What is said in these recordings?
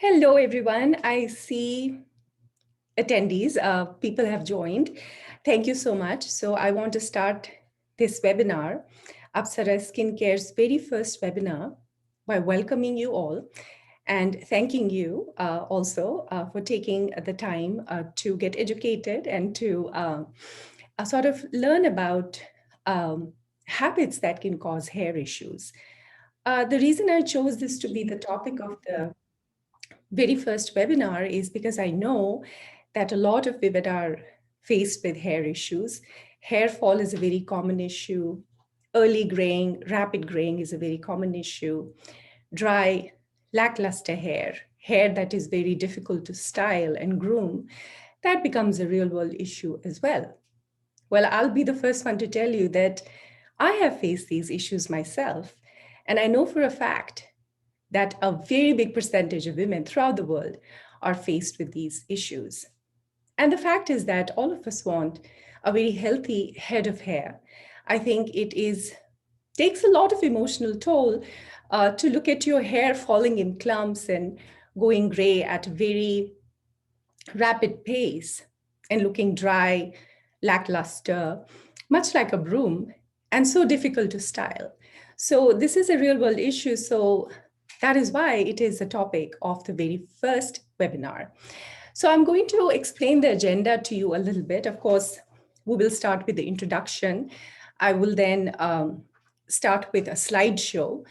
Hello, everyone. I see attendees, people have joined. Thank you so much. So I want to start this webinar, Apsara Skincare's very first webinar, by welcoming you all and thanking you also for taking the time to get educated and to sort of learn about habits that can cause hair issues. The reason I chose this to be the topic of the very first webinar is because I know that a lot of women are faced with hair issues. Hair fall is a very common issue. Early graying, rapid graying is a very common issue. Dry, lackluster hair, hair that is very difficult to style and groom, that becomes a real world issue as well. Well, I'll be the first one to tell you that I have faced these issues myself. And I know for a fact that a very big percentage of women throughout the world are faced with these issues. And the fact is that all of us want a very healthy head of hair. I think takes a lot of emotional toll to look at your hair falling in clumps and going gray at a very rapid pace and looking dry, lackluster, much like a broom, and so difficult to style. So this is a real world issue. So that is why it is the topic of the very first webinar. So I'm going to explain the agenda to you a little bit. Of course, we will start with the introduction. I will then start with a slideshow,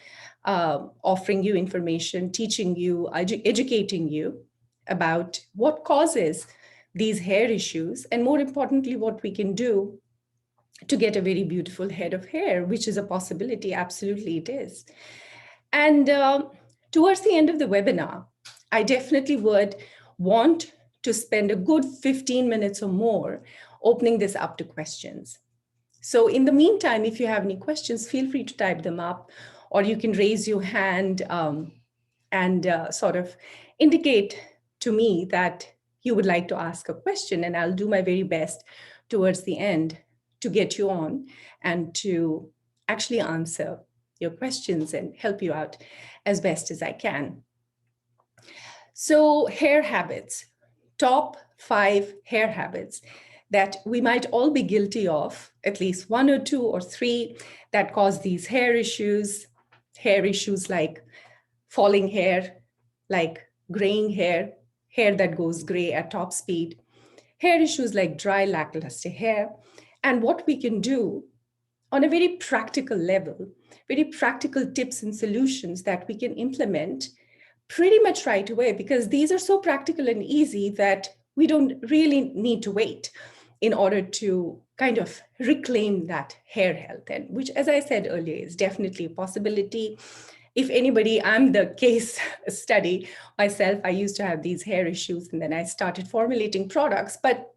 offering you information, teaching you, educating you about what causes these hair issues, and more importantly, what we can do to get a very beautiful head of hair, which is a possibility. Absolutely, it is. And towards the end of the webinar, I definitely would want to spend a good 15 minutes or more opening this up to questions. So in the meantime, if you have any questions, feel free to type them up, or you can raise your hand and sort of indicate to me that you would like to ask a question, and I'll do my very best towards the end to get you on and to actually answer your questions and help you out as best as I can. So hair habits, top 5 hair habits that we might all be guilty of, at least 1 or 2 or 3 that cause these hair issues like falling hair, like graying hair, hair that goes gray at top speed, hair issues like dry, lackluster hair, and what we can do on a very practical level, very practical tips and solutions that we can implement pretty much right away, because these are so practical and easy that we don't really need to wait in order to kind of reclaim that hair health, and which, as I said earlier, is definitely a possibility. If anybody, I'm the case study myself. I used to have these hair issues, and then I started formulating products, but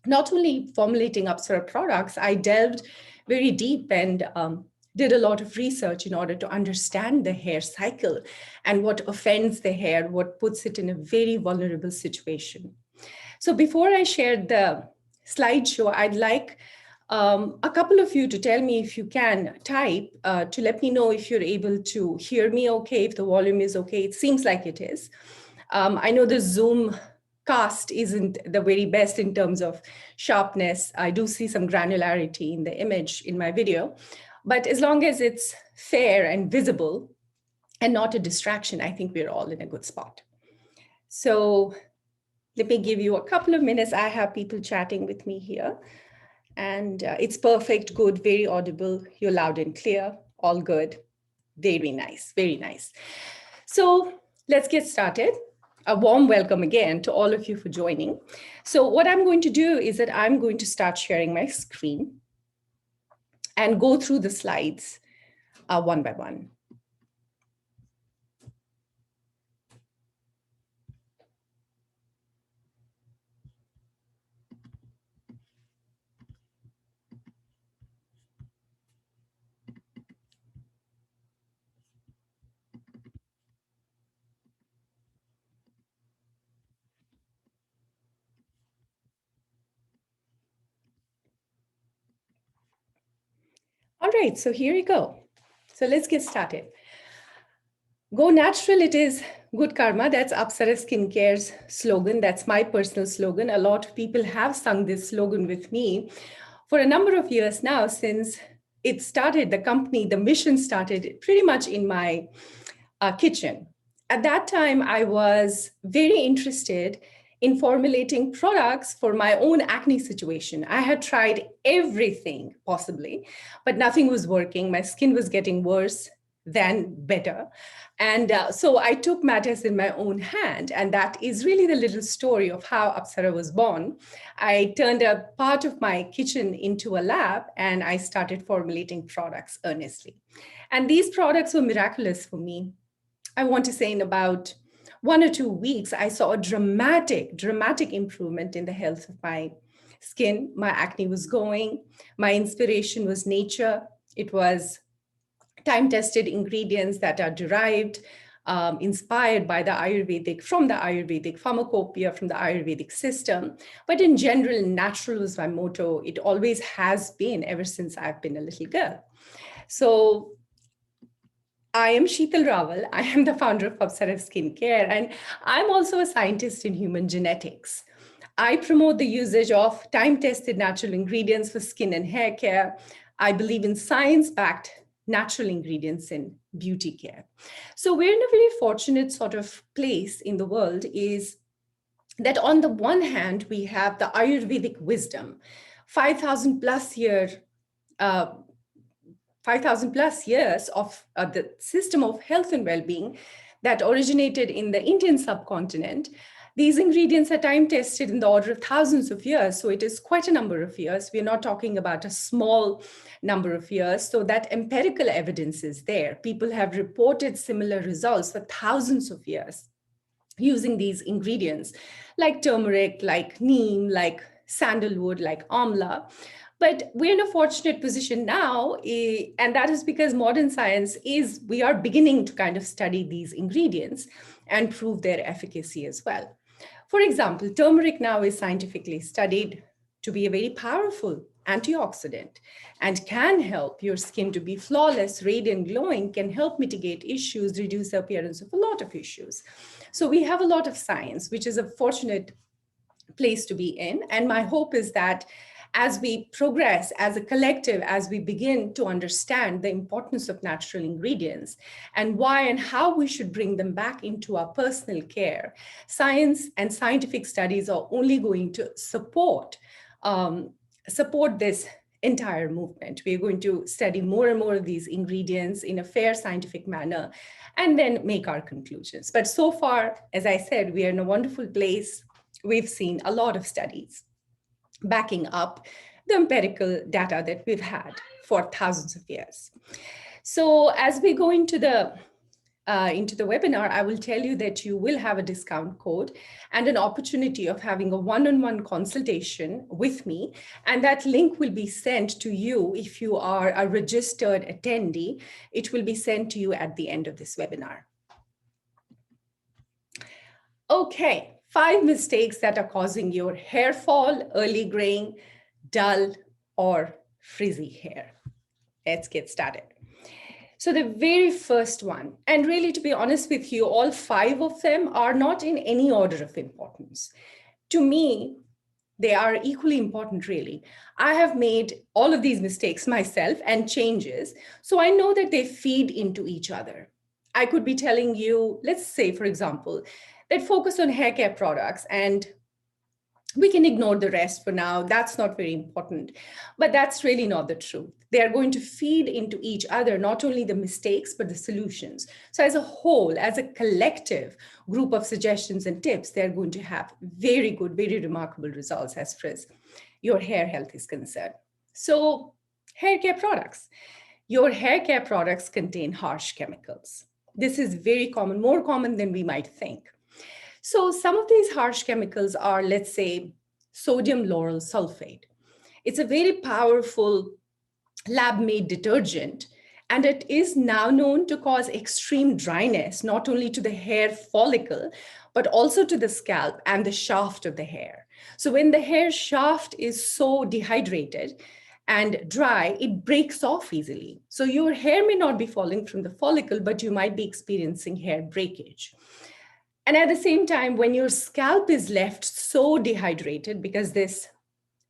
not only formulating Apsara products, I delved very deep and did a lot of research in order to understand the hair cycle and what offends the hair, what puts it in a very vulnerable situation. So before I share the slideshow, I'd like a couple of you to tell me, if you can, type to let me know if you're able to hear me okay, if the volume is okay. It seems like it is. I know the Zoom cast isn't the very best in terms of sharpness. I do see some granularity in the image in my video, but as long as it's fair and visible and not a distraction, I think we're all in a good spot. So let me give you a couple of minutes. I have people chatting with me here, and it's perfect, good, very audible. You're loud and clear, all good. Very nice, very nice. So let's get started. A warm welcome again to all of you for joining. So what I'm going to do is that I'm going to start sharing my screen and go through the slides one by one. All right, so here we go. So let's get started. Go natural, it is Good karma, that's Apsara Skincare's slogan. That's my personal slogan. A lot of people have sung this slogan with me for a number of years now, since it started, the company, the mission started pretty much in my kitchen. At that time, I was very interested in formulating products for my own acne situation. I had tried everything possibly, but nothing was working. My skin was getting worse than better. And so I took matters in my own hand. And that is really the little story of how Apsara was born. I turned a part of my kitchen into a lab and I started formulating products earnestly. And these products were miraculous for me. I want to say in about 1 or 2 weeks, I saw a dramatic improvement in the health of my skin. My acne was going. My inspiration was nature. It was time-tested ingredients that are derived, inspired by the Ayurvedic, from the Ayurvedic pharmacopoeia, from the Ayurvedic system. But in general, natural was my motto. It always has been ever since I've been a little girl. So I am Sheetal Raval. I am the founder of Apsara Skincare, and I'm also a scientist in human genetics. I promote the usage of time-tested natural ingredients for skin and hair care. I believe in science-backed natural ingredients in beauty care. So we're in a very fortunate sort of place in the world, is that on the one hand, we have the Ayurvedic wisdom, 5,000 plus year 5,000 plus years of the system of health and well-being that originated in the Indian subcontinent. These ingredients are time tested in the order of thousands of years. So it is quite a number of years. We're not talking about a small number of years. So that empirical evidence is there. People have reported similar results for thousands of years using these ingredients like turmeric, like neem, like sandalwood, like amla. But we're in a fortunate position now, and that is because modern science is, we are beginning to kind of study these ingredients and prove their efficacy as well. For example, turmeric now is scientifically studied to be a very powerful antioxidant and can help your skin to be flawless, radiant, glowing, can help mitigate issues, reduce the appearance of a lot of issues. So we have a lot of science, which is a fortunate place to be in. And my hope is that as we progress as a collective, as we begin to understand the importance of natural ingredients and why and how we should bring them back into our personal care, science and scientific studies are only going to support this entire movement. We're going to study more and more of these ingredients in a fair scientific manner and then make our conclusions. But so far, as I said, we are in a wonderful place. We've seen a lot of studies backing up the empirical data that we've had for thousands of years. So as we go into the webinar, I will tell you that you will have a discount code and an opportunity of having a one-on-one consultation with me. And that link will be sent to you if you are a registered attendee. It will be sent to you at the end of this webinar. Okay, 5 mistakes that are causing your hair fall, early graying, dull, or frizzy hair. Let's get started. So the very first one, and really to be honest with you, all 5 of them are not in any order of importance. To me, they are equally important, really. I have made all of these mistakes myself and changes, so I know that they feed into each other. I could be telling you, let's say, for example, that focus on hair care products, and we can ignore the rest for now. That's not very important, but that's really not the truth. They are going to feed into each other, not only the mistakes, but the solutions. So as a whole, as a collective group of suggestions and tips, they're going to have very good, very remarkable results as far as your hair health is concerned. So hair care products. Your hair care products contain harsh chemicals. This is very common, more common than we might think. So some of these harsh chemicals are, let's say, sodium lauryl sulfate. It's a very powerful lab-made detergent, and it is now known to cause extreme dryness, not only to the hair follicle, but also to the scalp and the shaft of the hair. So when the hair shaft is so dehydrated and dry, it breaks off easily. So your hair may not be falling from the follicle, but you might be experiencing hair breakage. And at the same time, when your scalp is left so dehydrated, because this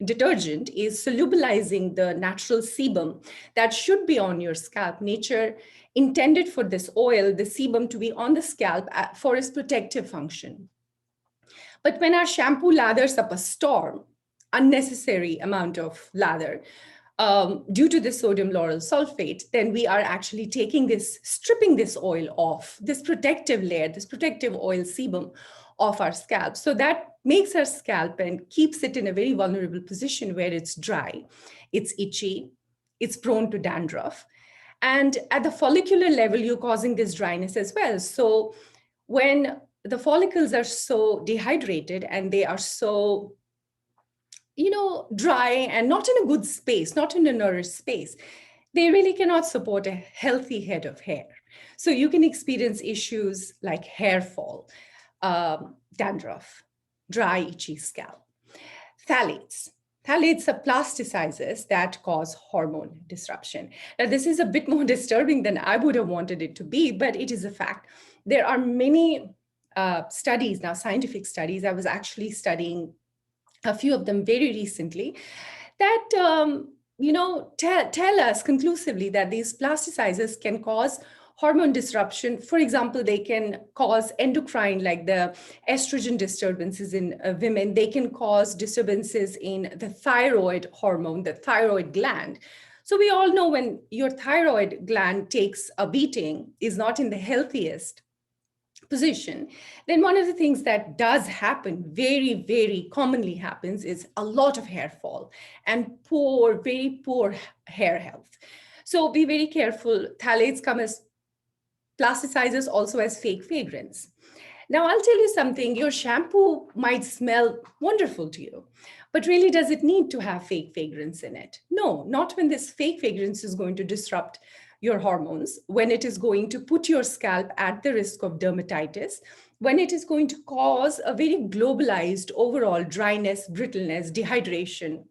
detergent is solubilizing the natural sebum that should be on your scalp. Nature intended for this oil, the sebum, to be on the scalp for its protective function. But when our shampoo lathers up a storm, unnecessary amount of lather, due to the sodium lauryl sulfate, then we are actually stripping this oil off, this protective layer, this protective oil sebum off our scalp. So that makes our scalp and keeps it in a very vulnerable position where it's dry, it's itchy, it's prone to dandruff. And at the follicular level, you're causing this dryness as well. So when the follicles are so dehydrated and they are so dry and not in a good space, not in a nourished space, they really cannot support a healthy head of hair. So you can experience issues like hair fall, dandruff, dry, itchy scalp. Phthalates. Phthalates are plasticizers that cause hormone disruption. Now, this is a bit more disturbing than I would have wanted it to be, but it is a fact. There are many studies now, scientific studies. I was actually studying a few of them very recently that tell us conclusively that these plasticizers can cause hormone disruption. For example, they can cause endocrine, like the estrogen disturbances in women. They can cause disturbances in the thyroid hormone, the thyroid gland. So we all know when your thyroid gland takes a beating, is not in the healthiest position, then one of the things that does happen, very, very commonly happens, is a lot of hair fall and very poor hair health. So be very careful. Phthalates come as plasticizers, also as fake fragrance. Now, I'll tell you something. Your shampoo might smell wonderful to you, but really, does it need to have fake fragrance in it? No, not when this fake fragrance is going to disrupt your hormones, when it is going to put your scalp at the risk of dermatitis, when it is going to cause a very globalized overall dryness, brittleness, dehydration.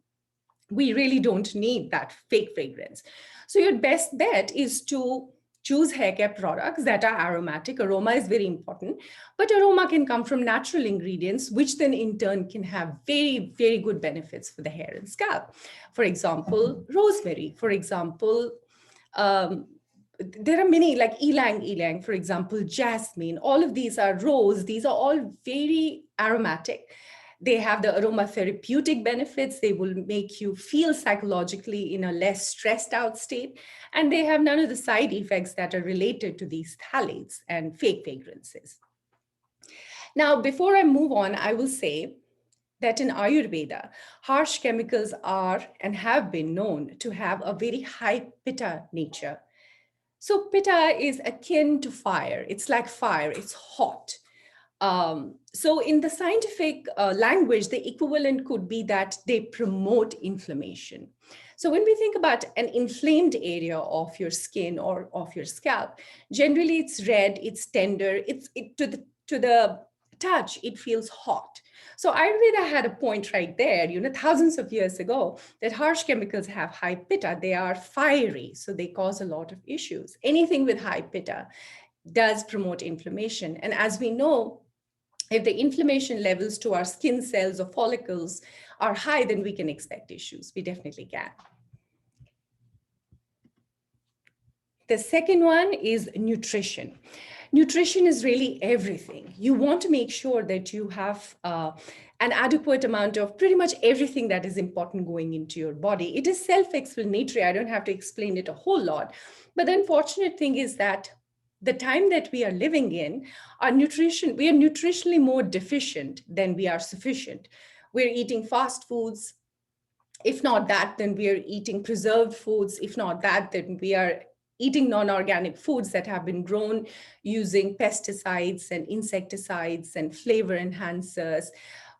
We really don't need that fake fragrance. So your best bet is to choose hair care products that are aromatic. Aroma is very important, but aroma can come from natural ingredients, which then in turn can have very, very good benefits for the hair and scalp. For example, rosemary. For example, there are many, like ylang ylang, for example, jasmine. All of these are rose. These are all very aromatic. They have the aromatherapeutic benefits. They will make you feel psychologically in a less stressed out state. And they have none of the side effects that are related to these phthalates and fake fragrances. Now, before I move on, I will say that in Ayurveda, harsh chemicals are and have been known to have a very high pitta nature. So pitta is akin to fire. It's like fire, it's hot. So in the scientific language, the equivalent could be that they promote inflammation. So when we think about an inflamed area of your skin or of your scalp, generally it's red, it's tender, to the touch, it feels hot. So Ayurveda had a point right there, thousands of years ago, that harsh chemicals have high pitta. They are fiery, so they cause a lot of issues. Anything with high pitta does promote inflammation. And as we know, if the inflammation levels to our skin cells or follicles are high, then we can expect issues. We definitely can. The second one is nutrition. Nutrition is really everything. You want to make sure that you have an adequate amount of pretty much everything that is important going into your body. It is self-explanatory. I don't have to explain it a whole lot. But the unfortunate thing is that the time that we are living in, we are nutritionally more deficient than we are sufficient. We're eating fast foods. If not that, then we are eating preserved foods. If not that, then we are eating non-organic foods that have been grown using pesticides and insecticides and flavor enhancers.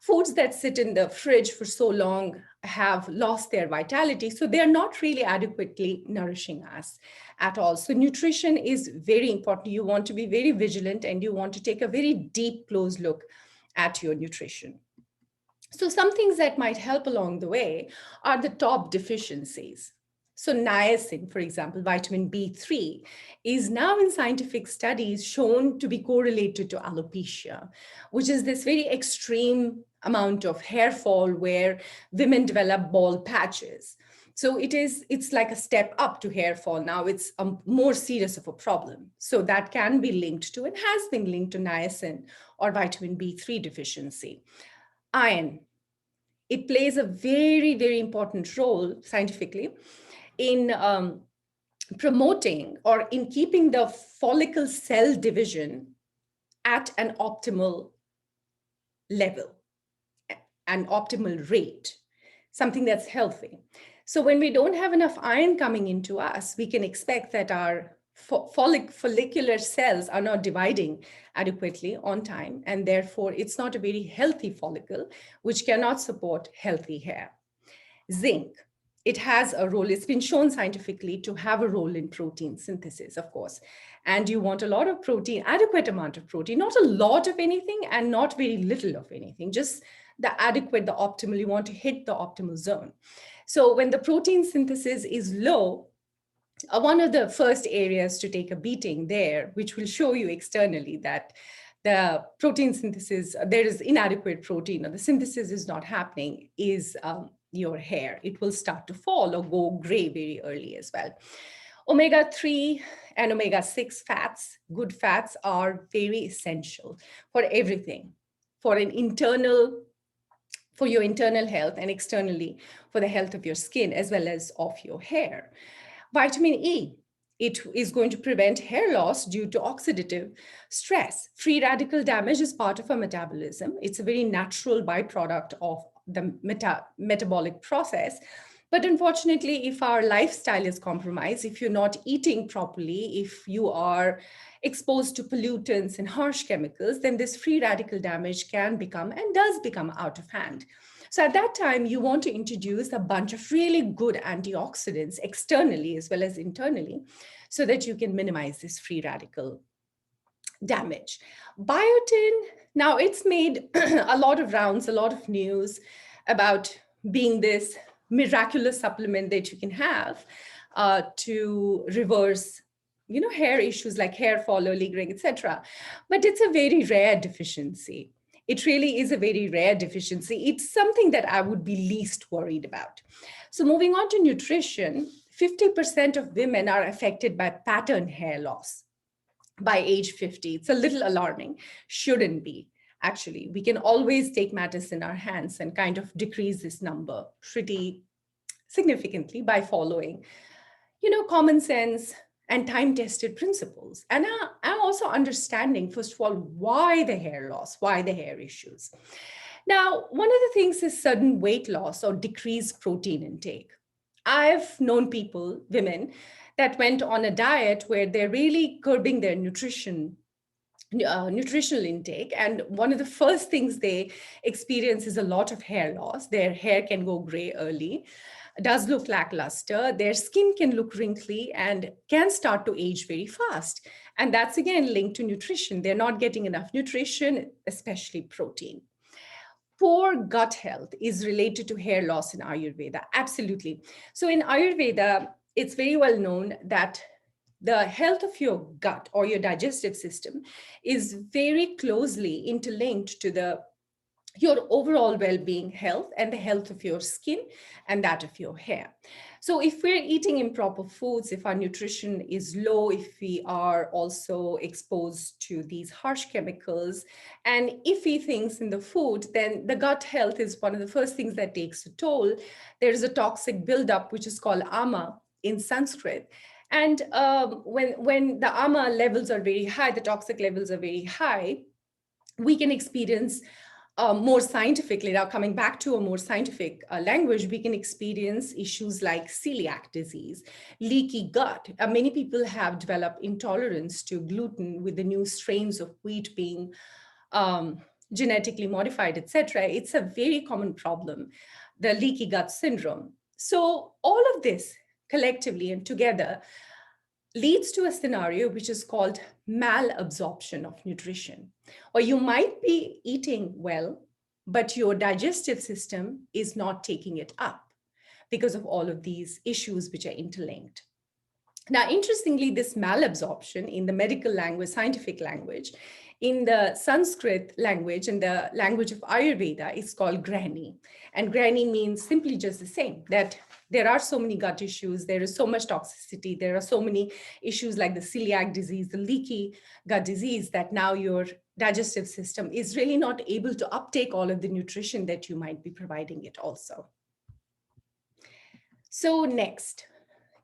Foods that sit in the fridge for so long have lost their vitality, so they're not really adequately nourishing us at all. So nutrition is very important. You want to be very vigilant and you want to take a very deep, close look at your nutrition. So some things that might help along the way are the top deficiencies. So niacin, for example, vitamin B3, is now in scientific studies shown to be correlated to alopecia, which is this very extreme amount of hair fall where women develop bald patches. So it's like a step up to hair fall. Now it's a more serious of a problem. So that can be linked to and has been linked to niacin or vitamin B3 deficiency. Iron, it plays a very, very important role scientifically in promoting or in keeping the follicle cell division at an optimal level, an optimal rate, something that's healthy. So when we don't have enough iron coming into us, we can expect that our follicular cells are not dividing adequately on time, and therefore it's not a very healthy follicle, which cannot support healthy hair. Zinc, it has a role, it's been shown scientifically to have a role in protein synthesis, of course. And you want a lot of protein, adequate amount of protein, not a lot of anything and not very little of anything, just the adequate, the optimal, you want to hit the optimal zone. So when the protein synthesis is low, one of the first areas to take a beating there, which will show you externally that the protein synthesis, there is inadequate protein or the synthesis is not happening, is your hair. It will start to fall or go gray very early as well. Omega-3 and omega-6 fats, good fats, are very essential for everything, for your internal health and externally for the health of your skin as well as of your hair. Vitamin E, it is going to prevent hair loss due to oxidative stress. Free radical damage is part of our metabolism. It's a very natural byproduct of the metabolic process. But unfortunately, if our lifestyle is compromised, if you're not eating properly, if you are exposed to pollutants and harsh chemicals, then this free radical damage can become and does become out of hand. So at that time, you want to introduce a bunch of really good antioxidants externally as well as internally so that you can minimize this free radical damage. Biotin, now it's made a lot of rounds, a lot of news about being this miraculous supplement that you can have to reverse hair issues like hair fall, early graying, etc. But it's a very rare deficiency. It really is a very rare deficiency. It's something that I would be least worried about. So moving on to nutrition, 50% of women are affected by pattern hair loss by age 50. It's a little alarming, shouldn't be. Actually, we can always take matters in our hands and kind of decrease this number pretty significantly by following, common sense and time-tested principles. And I'm also understanding, first of all, why the hair loss, why the hair issues. Now, one of the things is sudden weight loss or decreased protein intake. I've known people, women, that went on a diet where they're really curbing their nutritional intake. And one of the first things they experience is a lot of hair loss. Their hair can go gray early, does look lackluster. Their skin can look wrinkly and can start to age very fast. And that's again linked to nutrition. They're not getting enough nutrition, especially protein. Poor gut health is related to hair loss in Ayurveda. Absolutely. So in Ayurveda, it's very well known that the health of your gut or your digestive system is very closely interlinked to your overall well-being health and the health of your skin and that of your hair. So if we're eating improper foods, if our nutrition is low, if we are also exposed to these harsh chemicals and iffy things in the food, then the gut health is one of the first things that takes a toll. There is a toxic buildup, which is called ama in Sanskrit. And when the ama levels are very high, the toxic levels are very high, we can experience more scientifically, now coming back to a more scientific language, we can experience issues like celiac disease, leaky gut. Many people have developed intolerance to gluten with the new strains of wheat being genetically modified, etc. It's a very common problem, the leaky gut syndrome. So all of this collectively and together leads to a scenario which is called malabsorption of nutrition. Or you might be eating well, but your digestive system is not taking it up. because of all of these issues which are interlinked. Now, interestingly, this malabsorption in the medical language, scientific language, in the Sanskrit language and the language of Ayurveda is called grani. And grani means simply just the same, that there are so many gut issues, there is so much toxicity, there are so many issues like the celiac disease, the leaky gut disease, that now your digestive system is really not able to uptake all of the nutrition that you might be providing it also. So next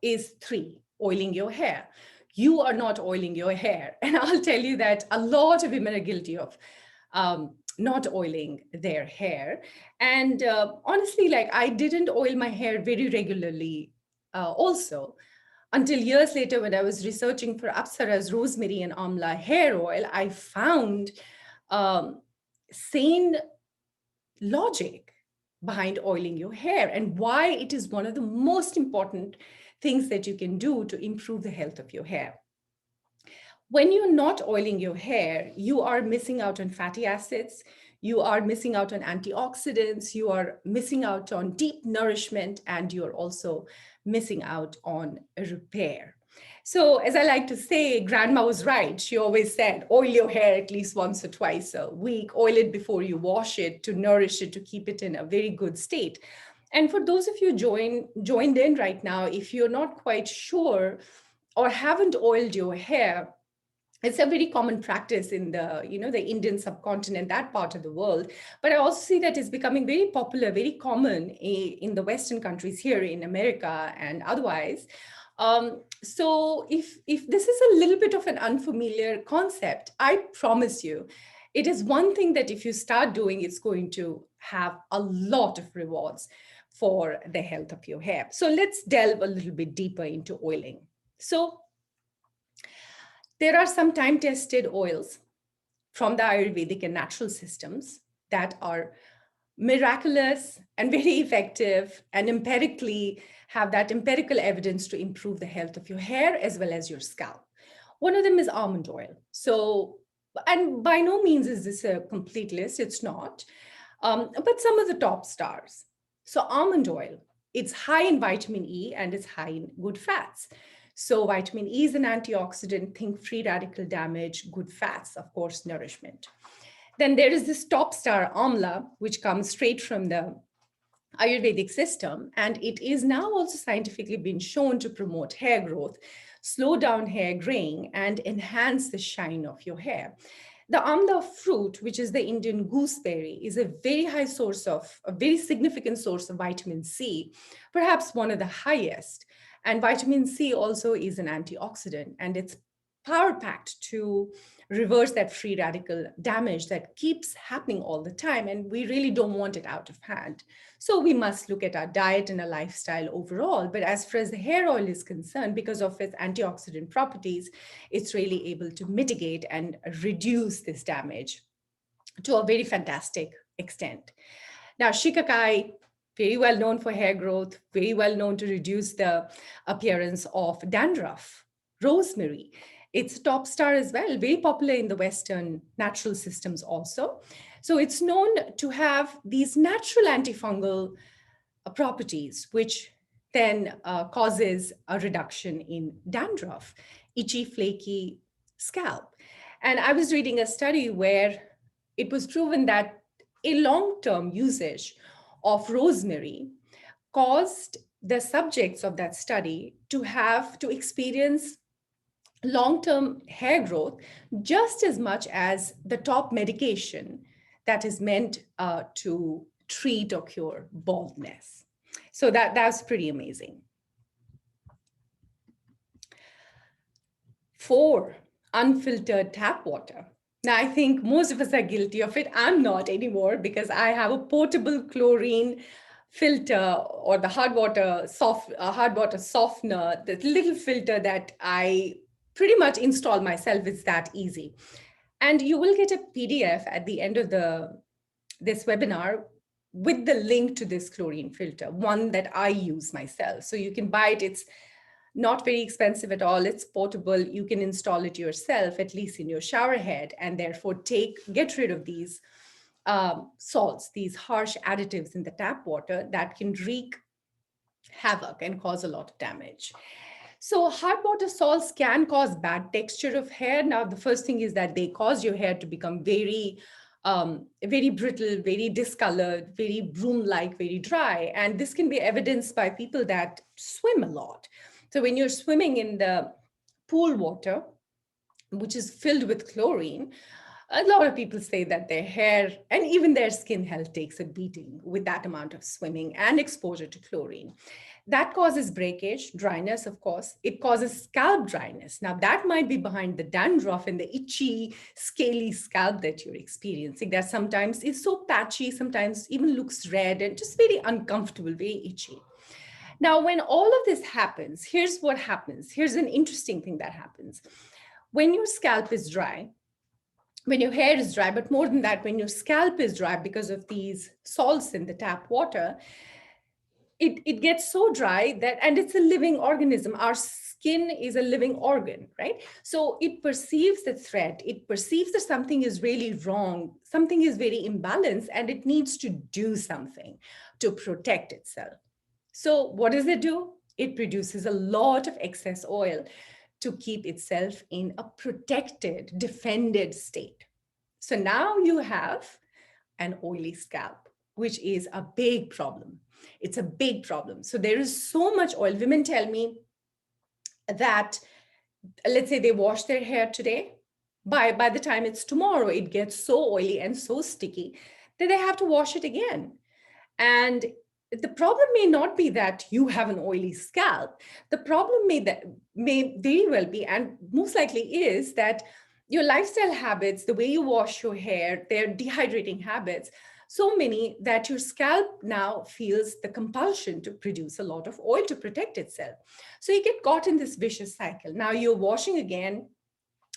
is 3, oiling your hair. You are not oiling your hair. And I'll tell you that a lot of women are guilty of not oiling their hair. And honestly, like I didn't oil my hair very regularly also until years later when I was researching for Apsara's rosemary and amla hair oil. I found sane logic behind oiling your hair and why it is one of the most important things that you can do to improve the health of your hair. When you're not oiling your hair, you are missing out on fatty acids, you are missing out on antioxidants, you are missing out on deep nourishment, and you're also missing out on repair. So, as I like to say, grandma was right. She always said, oil your hair at least once or twice a week, oil it before you wash it to nourish it, to keep it in a very good state. And for those of you joined in right now, if you're not quite sure or haven't oiled your hair, it's a very common practice in the Indian subcontinent, that part of the world. But I also see that it's becoming very popular, very common in the Western countries here in America and otherwise. So if this is a little bit of an unfamiliar concept, I promise you, it is one thing that if you start doing, it's going to have a lot of rewards for the health of your hair. So let's delve a little bit deeper into oiling. So there are some time-tested oils from the Ayurvedic and natural systems that are miraculous and very effective and empirically have that empirical evidence to improve the health of your hair as well as your scalp. One of them is almond oil. So, and by no means is this a complete list, it's not, but some of the top stars. So almond oil, it's high in vitamin E and it's high in good fats. So vitamin E is an antioxidant, think free radical damage, good fats, of course, nourishment. Then there is this top star amla, which comes straight from the Ayurvedic system, and it is now also scientifically been shown to promote hair growth, slow down hair graying, and enhance the shine of your hair. The amla fruit, which is the Indian gooseberry, is a very significant source of vitamin C, perhaps one of the highest. And vitamin C also is an antioxidant, and it's power packed to reverse that free radical damage that keeps happening all the time. And we really don't want it out of hand. So we must look at our diet and our lifestyle overall. But as far as the hair oil is concerned, because of its antioxidant properties, it's really able to mitigate and reduce this damage to a very fantastic extent. Now, shikakai, very well known for hair growth, very well known to reduce the appearance of dandruff. Rosemary, it's a top star as well, very popular in the Western natural systems also. So it's known to have these natural antifungal properties, which then causes a reduction in dandruff, itchy, flaky scalp. And I was reading a study where it was proven that a long-term usage of rosemary caused the subjects of that study to experience long-term hair growth just as much as the top medication that is meant to treat or cure baldness. So that's pretty amazing. 4, unfiltered tap water. Now, I think most of us are guilty of it. I'm not anymore because I have a portable chlorine filter or the hard water softener, the little filter that I pretty much install myself. It's that easy. And you will get a PDF at the end of this webinar with the link to this chlorine filter, one that I use myself. So you can buy it. It's not very expensive at all. It's portable. You can install it yourself, at least in your shower head, and therefore get rid of these salts, these harsh additives in the tap water that can wreak havoc and cause a lot of damage. So hard water salts can cause bad texture of hair. Now, the first thing is that they cause your hair to become very brittle, very discolored, very broom-like, very dry. And this can be evidenced by people that swim a lot. So when you're swimming in the pool water, which is filled with chlorine, a lot of people say that their hair and even their skin health takes a beating with that amount of swimming and exposure to chlorine. That causes breakage, dryness, of course. It causes scalp dryness. Now, that might be behind the dandruff and the itchy, scaly scalp that you're experiencing, that sometimes is so patchy, sometimes even looks red and just very uncomfortable, very itchy. Now, when all of this happens, here's what happens. Here's an interesting thing that happens. When your scalp is dry, when your hair is dry, but more than that, when your scalp is dry because of these salts in the tap water, it gets so dry that, and it's a living organism. Our skin is a living organ, right? So it perceives the threat. It perceives that something is really wrong, something is very imbalanced, and it needs to do something to protect itself. So what does it do? It produces a lot of excess oil to keep itself in a protected, defended state. So now you have an oily scalp, which is a big problem. It's a big problem. So there is so much oil. Women tell me that, let's say they wash their hair today, by the time it's tomorrow, it gets so oily and so sticky that they have to wash it again. And the problem may not be that you have an oily scalp. The problem may very well be, and most likely is, that your lifestyle habits, the way you wash your hair, their dehydrating habits, so many that your scalp now feels the compulsion to produce a lot of oil to protect itself. So you get caught in this vicious cycle. Now you're washing again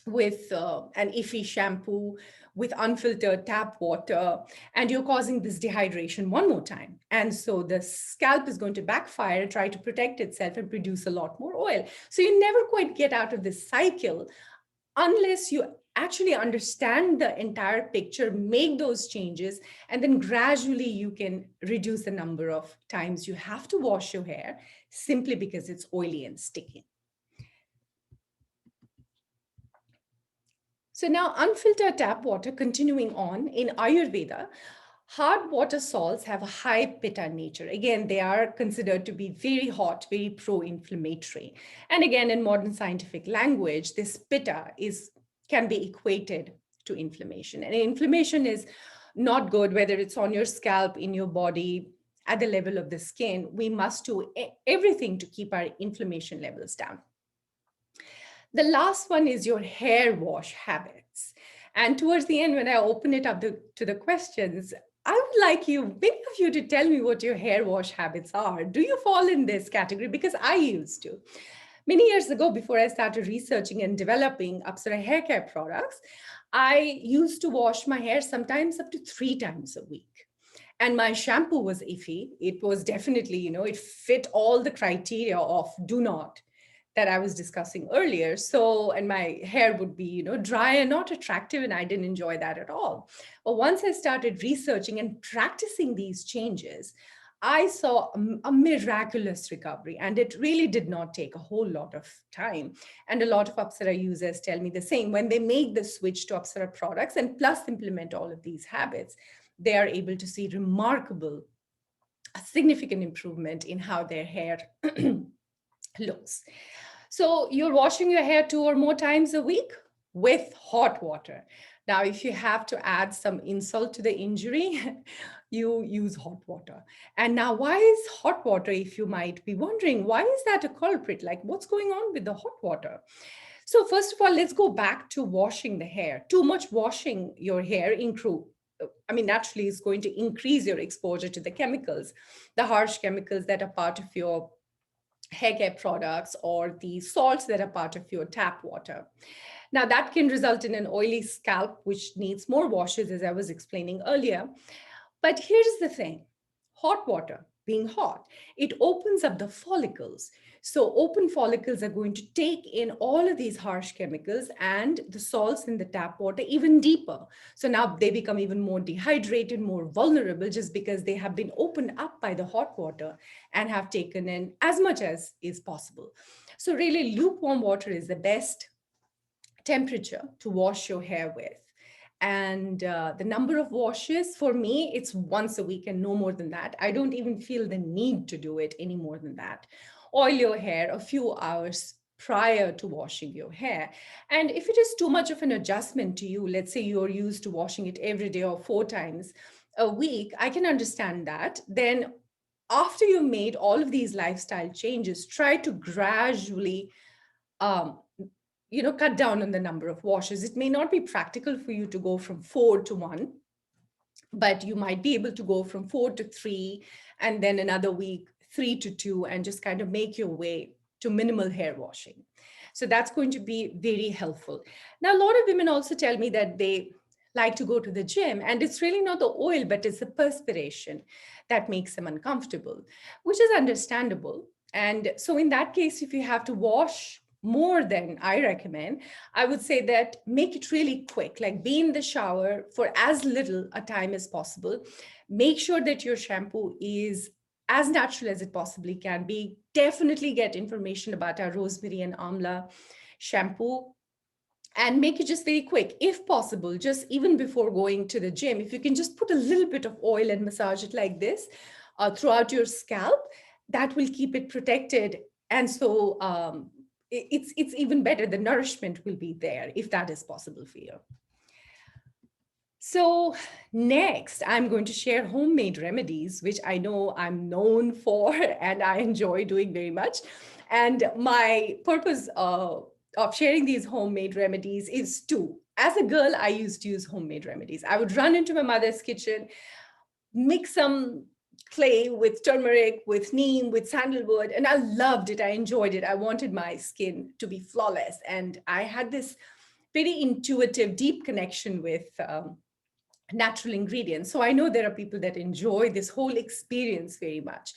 with an iffy shampoo, with unfiltered tap water, and you're causing this dehydration one more time. And so the scalp is going to backfire and try to protect itself and produce a lot more oil. So you never quite get out of this cycle unless you actually understand the entire picture, make those changes, and then gradually you can reduce the number of times you have to wash your hair simply because it's oily and sticky. So now unfiltered tap water, continuing on, in Ayurveda, hard water salts have a high pitta nature. Again, they are considered to be very hot, very pro-inflammatory. And again, in modern scientific language, this pitta can be equated to inflammation. And inflammation is not good, whether it's on your scalp, in your body, at the level of the skin. We must do everything to keep our inflammation levels down. The last one is your hair wash habits. And towards the end, when I open it up to the questions, I would like many of you, to tell me what your hair wash habits are. Do you fall in this category? Because I used to. Many years ago, before I started researching and developing Apsara haircare products, I used to wash my hair sometimes up to 3 times a week. And my shampoo was iffy. It was definitely, it fit all the criteria of do not that I was discussing earlier. So, and my hair would be, dry and not attractive, and I didn't enjoy that at all. But once I started researching and practicing these changes, I saw a miraculous recovery, and it really did not take a whole lot of time. And a lot of Apsara users tell me the same. When they make the switch to Apsara products and plus implement all of these habits, they are able to see a significant improvement in how their hair looks. So you're washing your hair 2 or more times a week with hot water. Now, if you have to add some insult to the injury, you use hot water. And now, why is hot water, if you might be wondering, why is that a culprit? Like, what's going on with the hot water? So first of all, let's go back to washing the hair. Too much washing your hair naturally is going to increase your exposure to the chemicals, the harsh chemicals that are part of your haircare products or the salts that are part of your tap water. Now that can result in an oily scalp, which needs more washes, as I was explaining earlier. But here's the thing, hot water, being hot. It opens up the follicles. So open follicles are going to take in all of these harsh chemicals and the salts in the tap water even deeper. So now they become even more dehydrated, more vulnerable, just because they have been opened up by the hot water and have taken in as much as is possible. So really lukewarm water is the best temperature to wash your hair with. And the number of washes for me, it's once a week and no more than that. I don't even feel the need to do it any more than that. Oil your hair a few hours prior to washing your hair. And if it is too much of an adjustment to you, let's say you're used to washing it every day or 4 times a week, I can understand that. Then after you made all of these lifestyle changes, try to gradually um, cut down on the number of washes. It may not be practical for you to go from 4 to 1, but you might be able to go from 4 to 3, and then another week 3 to 2, and just kind of make your way to minimal hair washing. So that's going to be very helpful. Now, a lot of women also tell me that they like to go to the gym, and it's really not the oil, but it's the perspiration that makes them uncomfortable, which is understandable. And so in that case, if you have to wash more than I recommend, I would say that make it really quick, like be in the shower for as little a time as possible. Make sure that your shampoo is as natural as it possibly can be. Definitely get information about our rosemary and amla shampoo, and make it just very quick. If possible, just even before going to the gym, if you can just put a little bit of oil and massage it like this throughout your scalp, that will keep it protected. And so it's even better. The nourishment will be there if that is possible for you. So next, I'm going to share homemade remedies, which I know I'm known for and I enjoy doing very much. And my purpose of sharing these homemade remedies is to, as a girl, I used to use homemade remedies. I would run into my mother's kitchen, mix some clay with turmeric, with neem, with sandalwood, and I loved it. I enjoyed it. I wanted my skin to be flawless. And I had this very intuitive, deep connection with natural ingredients. So I know there are people that enjoy this whole experience very much.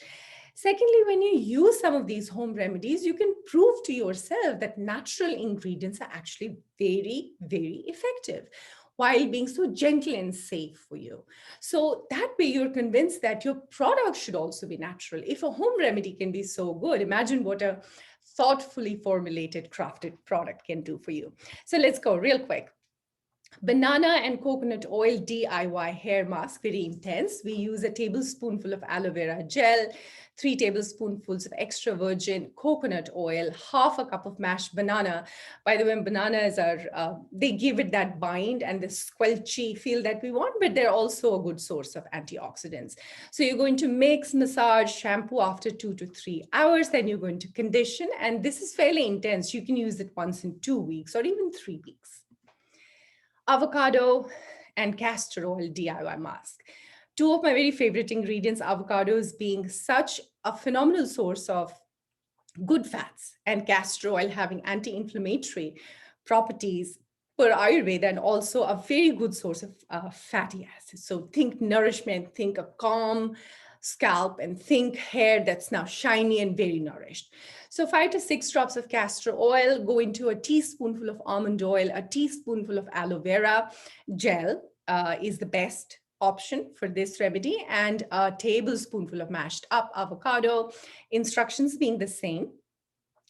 Secondly, when you use some of these home remedies, you can prove to yourself that natural ingredients are actually very, very effective while being so gentle and safe for you. So that way you're convinced that your product should also be natural. If a home remedy can be so good, imagine what a thoughtfully formulated, crafted product can do for you. So let's go real quick. Banana and coconut oil DIY hair mask, very intense. We use a tablespoonful of aloe vera gel, 3 tablespoonfuls of extra virgin coconut oil, half a cup of mashed banana. By the way, bananas are, they give it that bind and the squelchy feel that we want, but they're also a good source of antioxidants. So you're going to mix, massage, shampoo after 2 to 3 hours, then you're going to condition. And this is fairly intense. You can use it once in 2 weeks or even 3 weeks. Avocado and castor oil DIY mask. 2 of my very favorite ingredients, avocados being such a phenomenal source of good fats, and castor oil having anti-inflammatory properties per Ayurveda, and also a very good source of fatty acids. So think nourishment, think a calm scalp, and think hair that's now shiny and very nourished. So 5 to 6 drops of castor oil go into a teaspoonful of almond oil, a teaspoonful of aloe vera gel is the best option for this remedy, and a tablespoonful of mashed up avocado. Instructions being the same.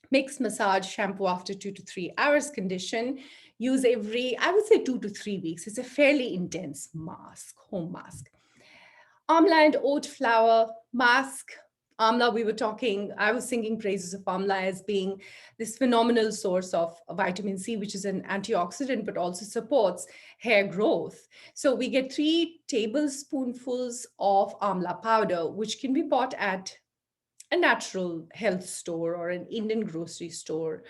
Mix, massage, shampoo after 2 to 3 hours, condition. Use every, I would say 2 to 3 weeks. It's a fairly intense mask, home mask. Amla and oat flour mask. Amla, I was singing praises of amla as being this phenomenal source of vitamin C, which is an antioxidant, but also supports hair growth. So we get 3 tablespoonfuls of amla powder, which can be bought at a natural health store or an Indian grocery store.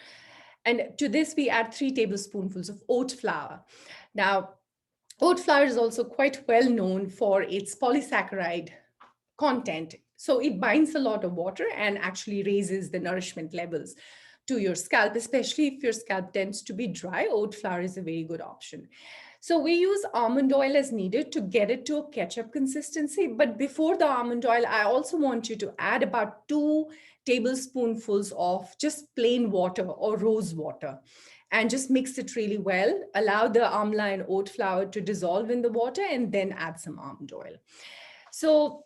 And to this, we add 3 tablespoonfuls of oat flour. Now, oat flour is also quite well known for its polysaccharide content. So it binds a lot of water and actually raises the nourishment levels to your scalp, especially if your scalp tends to be dry. Oat flour is a very good option. So we use almond oil as needed to get it to a ketchup consistency. But before the almond oil, I also want you to add about 2 tablespoonfuls of just plain water or rose water and just mix it really well. Allow the amla and oat flour to dissolve in the water and then add some almond oil. So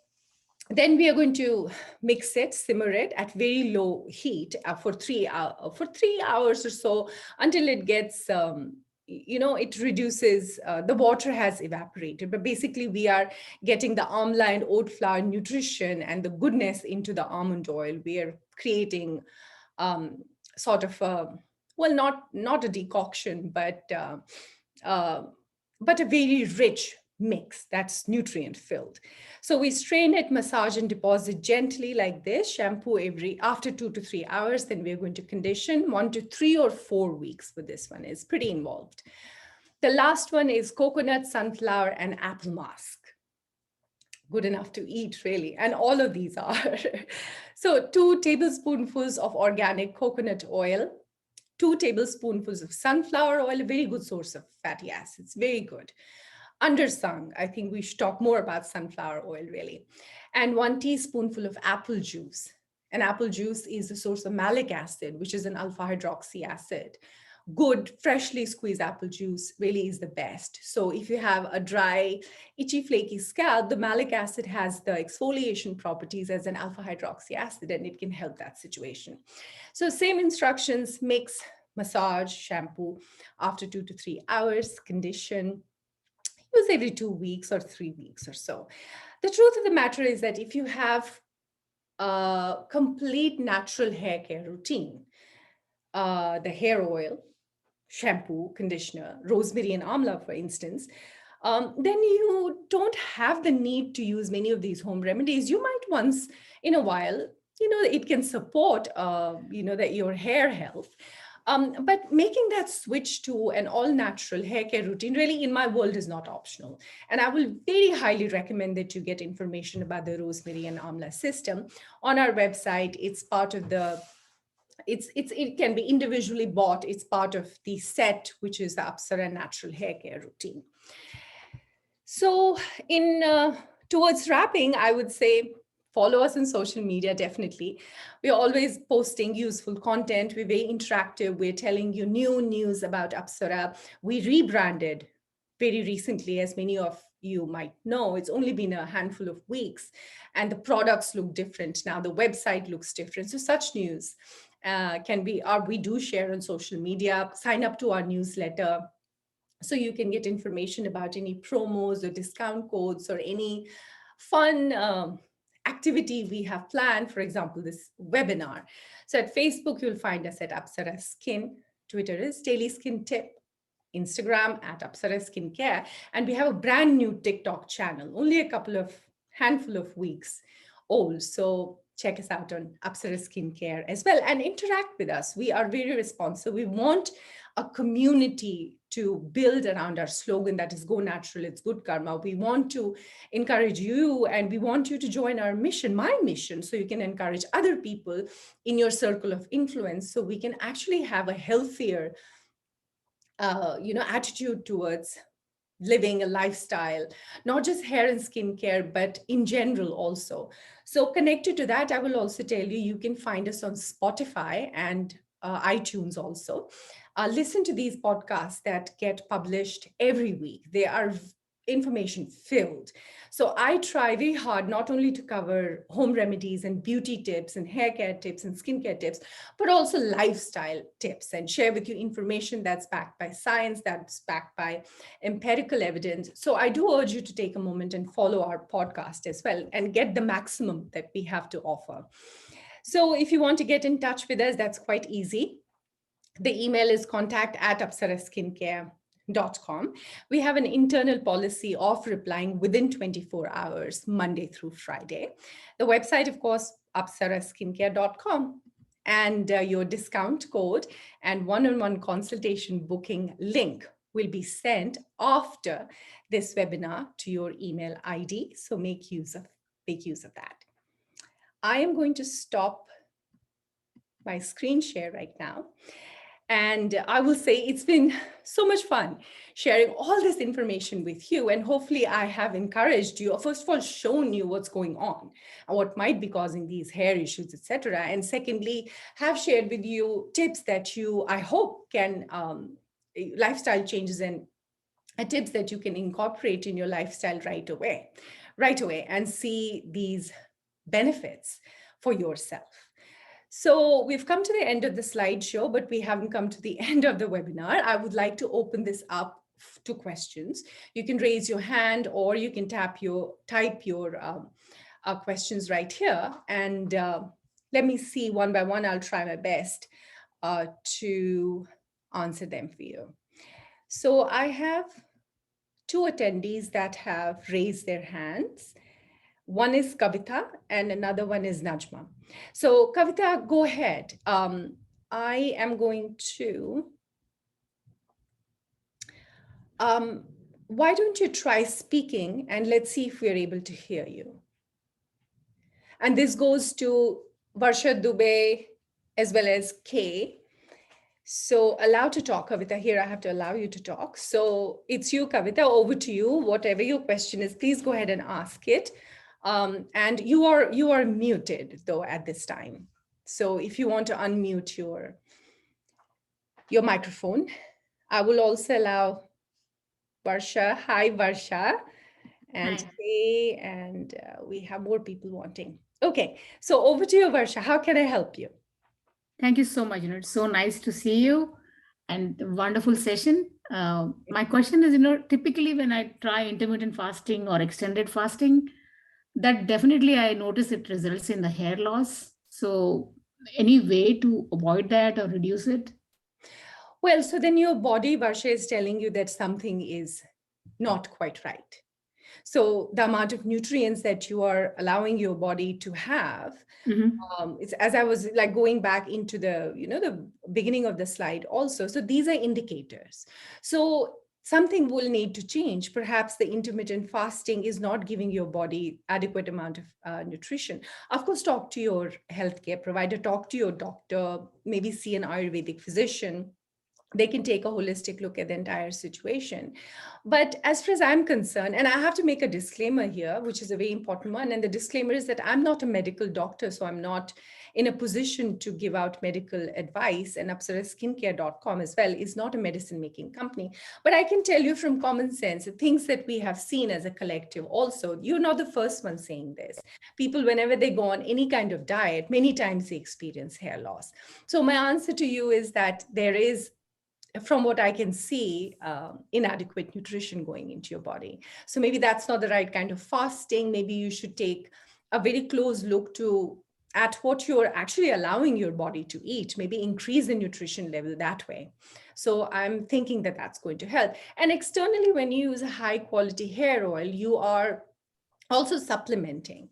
then we are going to mix it, simmer it at very low heat for 3 hours or so until it gets, it reduces, the water has evaporated. But basically, we are getting the amla and oat flour nutrition and the goodness into the almond oil. We are creating um, sort of a, well, not a decoction, uh, but a very rich mix that's nutrient filled. So we strain it, massage, and deposit gently like this. Shampoo every after 2 to 3 hours. Then we're going to condition 1 to 3 or 4 weeks for this one. It's pretty involved. The last one is coconut, sunflower, and apple mask. Good enough to eat, really. And all of these are. So 2 tablespoonfuls of organic coconut oil, 2 tablespoonfuls of sunflower oil, a very good source of fatty acids, very good. Undersung, I think we should talk more about sunflower oil, really. And 1 teaspoonful of apple juice. And apple juice is a source of malic acid, which is an alpha hydroxy acid. Good, freshly squeezed apple juice really is the best. So if you have a dry, itchy, flaky scalp, the malic acid has the exfoliation properties as an alpha hydroxy acid, and it can help that situation. So same instructions: mix, massage, shampoo after 2 to 3 hours, condition, use every 2 weeks or 3 weeks or so. The truth of the matter is that if you have a complete natural hair care routine, the hair oil, shampoo, conditioner, rosemary, and amla, for instance, then you don't have the need to use many of these home remedies. You might once in a while, it can support, that your hair health. But making that switch to an all natural hair care routine really in my world is not optional. And I will very highly recommend that you get information about the rosemary and amla system on our website. It's part of the it can be individually bought. It's part of the set, which is the Apsara natural hair care routine. So in towards wrapping, I would say follow us on social media, definitely. We're always posting useful content. We're very interactive. We're telling you new news about Apsara. We rebranded very recently, as many of you might know. It's only been a handful of weeks, and the products look different now. The website looks different. So such news we do share on social media. Sign up to our newsletter so you can get information about any promos or discount codes or any fun activity we have planned, for example, this webinar. So at Facebook, you'll find us at Apsara Skin. Twitter is Daily Skin Tip. Instagram at Apsara Skincare. And we have a brand new TikTok channel, only a handful of weeks old. So check us out on Apsara Skincare as well and interact with us. We are very responsive. We want a community to build around our slogan that is go natural, it's good karma. We want to encourage you and we want you to join our mission, my mission, so you can encourage other people in your circle of influence so we can actually have a healthier attitude towards living a lifestyle, not just hair and skincare, but in general also. So connected to that, I will also tell you, you can find us on Spotify and iTunes also. Listen to these podcasts that get published every week. They are information filled. So I try very hard not only to cover home remedies and beauty tips and hair care tips and skincare tips, but also lifestyle tips and share with you information that's backed by science, that's backed by empirical evidence. So I do urge you to take a moment and follow our podcast as well and get the maximum that we have to offer. So if you want to get in touch with us, that's quite easy. The email is contact@apsaraskincare.com. We have an internal policy of replying within 24 hours, Monday through Friday. The website, of course, apsaraskincare.com. And your discount code and one-on-one consultation booking link will be sent after this webinar to your email ID. So make use of that. I am going to stop my screen share right now. And I will say it's been so much fun sharing all this information with you. And hopefully, I have encouraged you, first of all, shown you what's going on and what might be causing these hair issues, etc. And secondly, have shared with you tips that you, I hope, can lifestyle changes and tips that you can incorporate in your lifestyle right away, and see these benefits for yourself. So we've come to the end of the slideshow, but we haven't come to the end of the webinar. I would like to open this up to questions. You can raise your hand, or you can type your questions right here. And let me see one by one. I'll try my best to answer them for you. So I have two attendees that have raised their hands. One is Kavita and another one is Najma. So Kavita, go ahead. I am going to, why don't you try speaking and let's see if we're able to hear you. And this goes to Varsha Dubey as well as Kay. So allow to talk, Kavita. Here, I have to allow you to talk. So it's you, Kavita, over to you. Whatever your question is, please go ahead and ask it. And you are muted though at this time. So if you want to unmute your microphone, I will also allow Varsha. Hi, Varsha. And Kay, and we have more people wanting. Okay, so over to you, Varsha. How can I help you? Thank you so much. It's so nice to see you and wonderful session. My question is, typically when I try intermittent fasting or extended fasting, that definitely I notice it results in the hair loss. So any way to avoid that or reduce it? Well, so then your body, Varsha, is telling you that something is not quite right. So the amount of nutrients that you are allowing your body to have, it's, as I was like going back into the beginning of the slide also. So these are indicators. So something will need to change. Perhaps the intermittent fasting is not giving your body adequate amount of nutrition. Of course, talk to your healthcare provider, talk to your doctor, maybe see an Ayurvedic physician. They can take a holistic look at the entire situation. But as far as I'm concerned, and I have to make a disclaimer here, which is a very important one, and the disclaimer is that I'm not a medical doctor, so I'm not in a position to give out medical advice, and apsaraskincare.com as well is not a medicine making company. But I can tell you from common sense, the things that we have seen as a collective also, you're not the first one saying this. People, whenever they go on any kind of diet, many times they experience hair loss. So my answer to you is that there is, from what I can see, inadequate nutrition going into your body. So maybe that's not the right kind of fasting. Maybe you should take a very close look at what you're actually allowing your body to eat, maybe increase the nutrition level that way. So I'm thinking that that's going to help. And externally, when you use a high quality hair oil, you are also supplementing.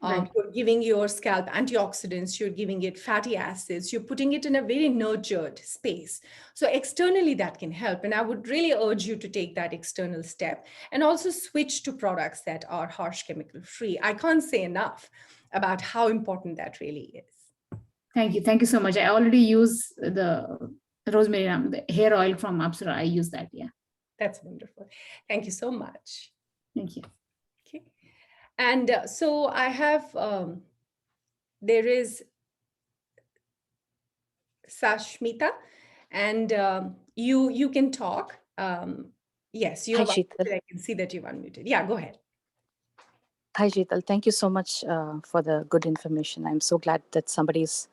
Right. You're giving your scalp antioxidants, you're giving it fatty acids, you're putting it in a very nurtured space. So externally that can help. And I would really urge you to take that external step and also switch to products that are harsh chemical free. I can't say enough about how important that really is. Thank you. Thank you so much. I already use the rosemary, the hair oil from Apsara. I use that. Yeah. That's wonderful. Thank you so much. Thank you. Okay. And so I have, there is Sashmita, and you can talk. Yes, you Hi, have Sheetal. unmuted. I can see that you've unmuted. Yeah, go ahead. Hi, Sheetal. Thank you so much for the good information. I'm so glad that somebody's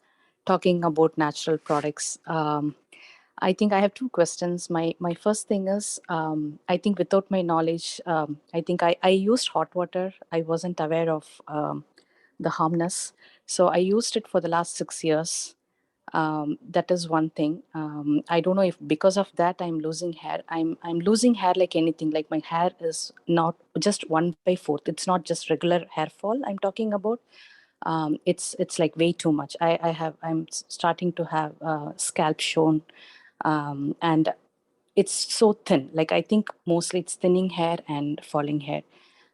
talking about natural products. I think I have two questions. My first thing is, I think without my knowledge, I think I used hot water. I wasn't aware of the harmness. So I used it for the last 6 years. That is one thing. I don't know if because of that I'm losing hair. I'm losing hair like anything. Like my hair is not just 1/4. It's not just regular hair fall I'm talking about. It's like way too much. I'm starting to have scalp shown, and it's so thin. Like I think mostly it's thinning hair and falling hair.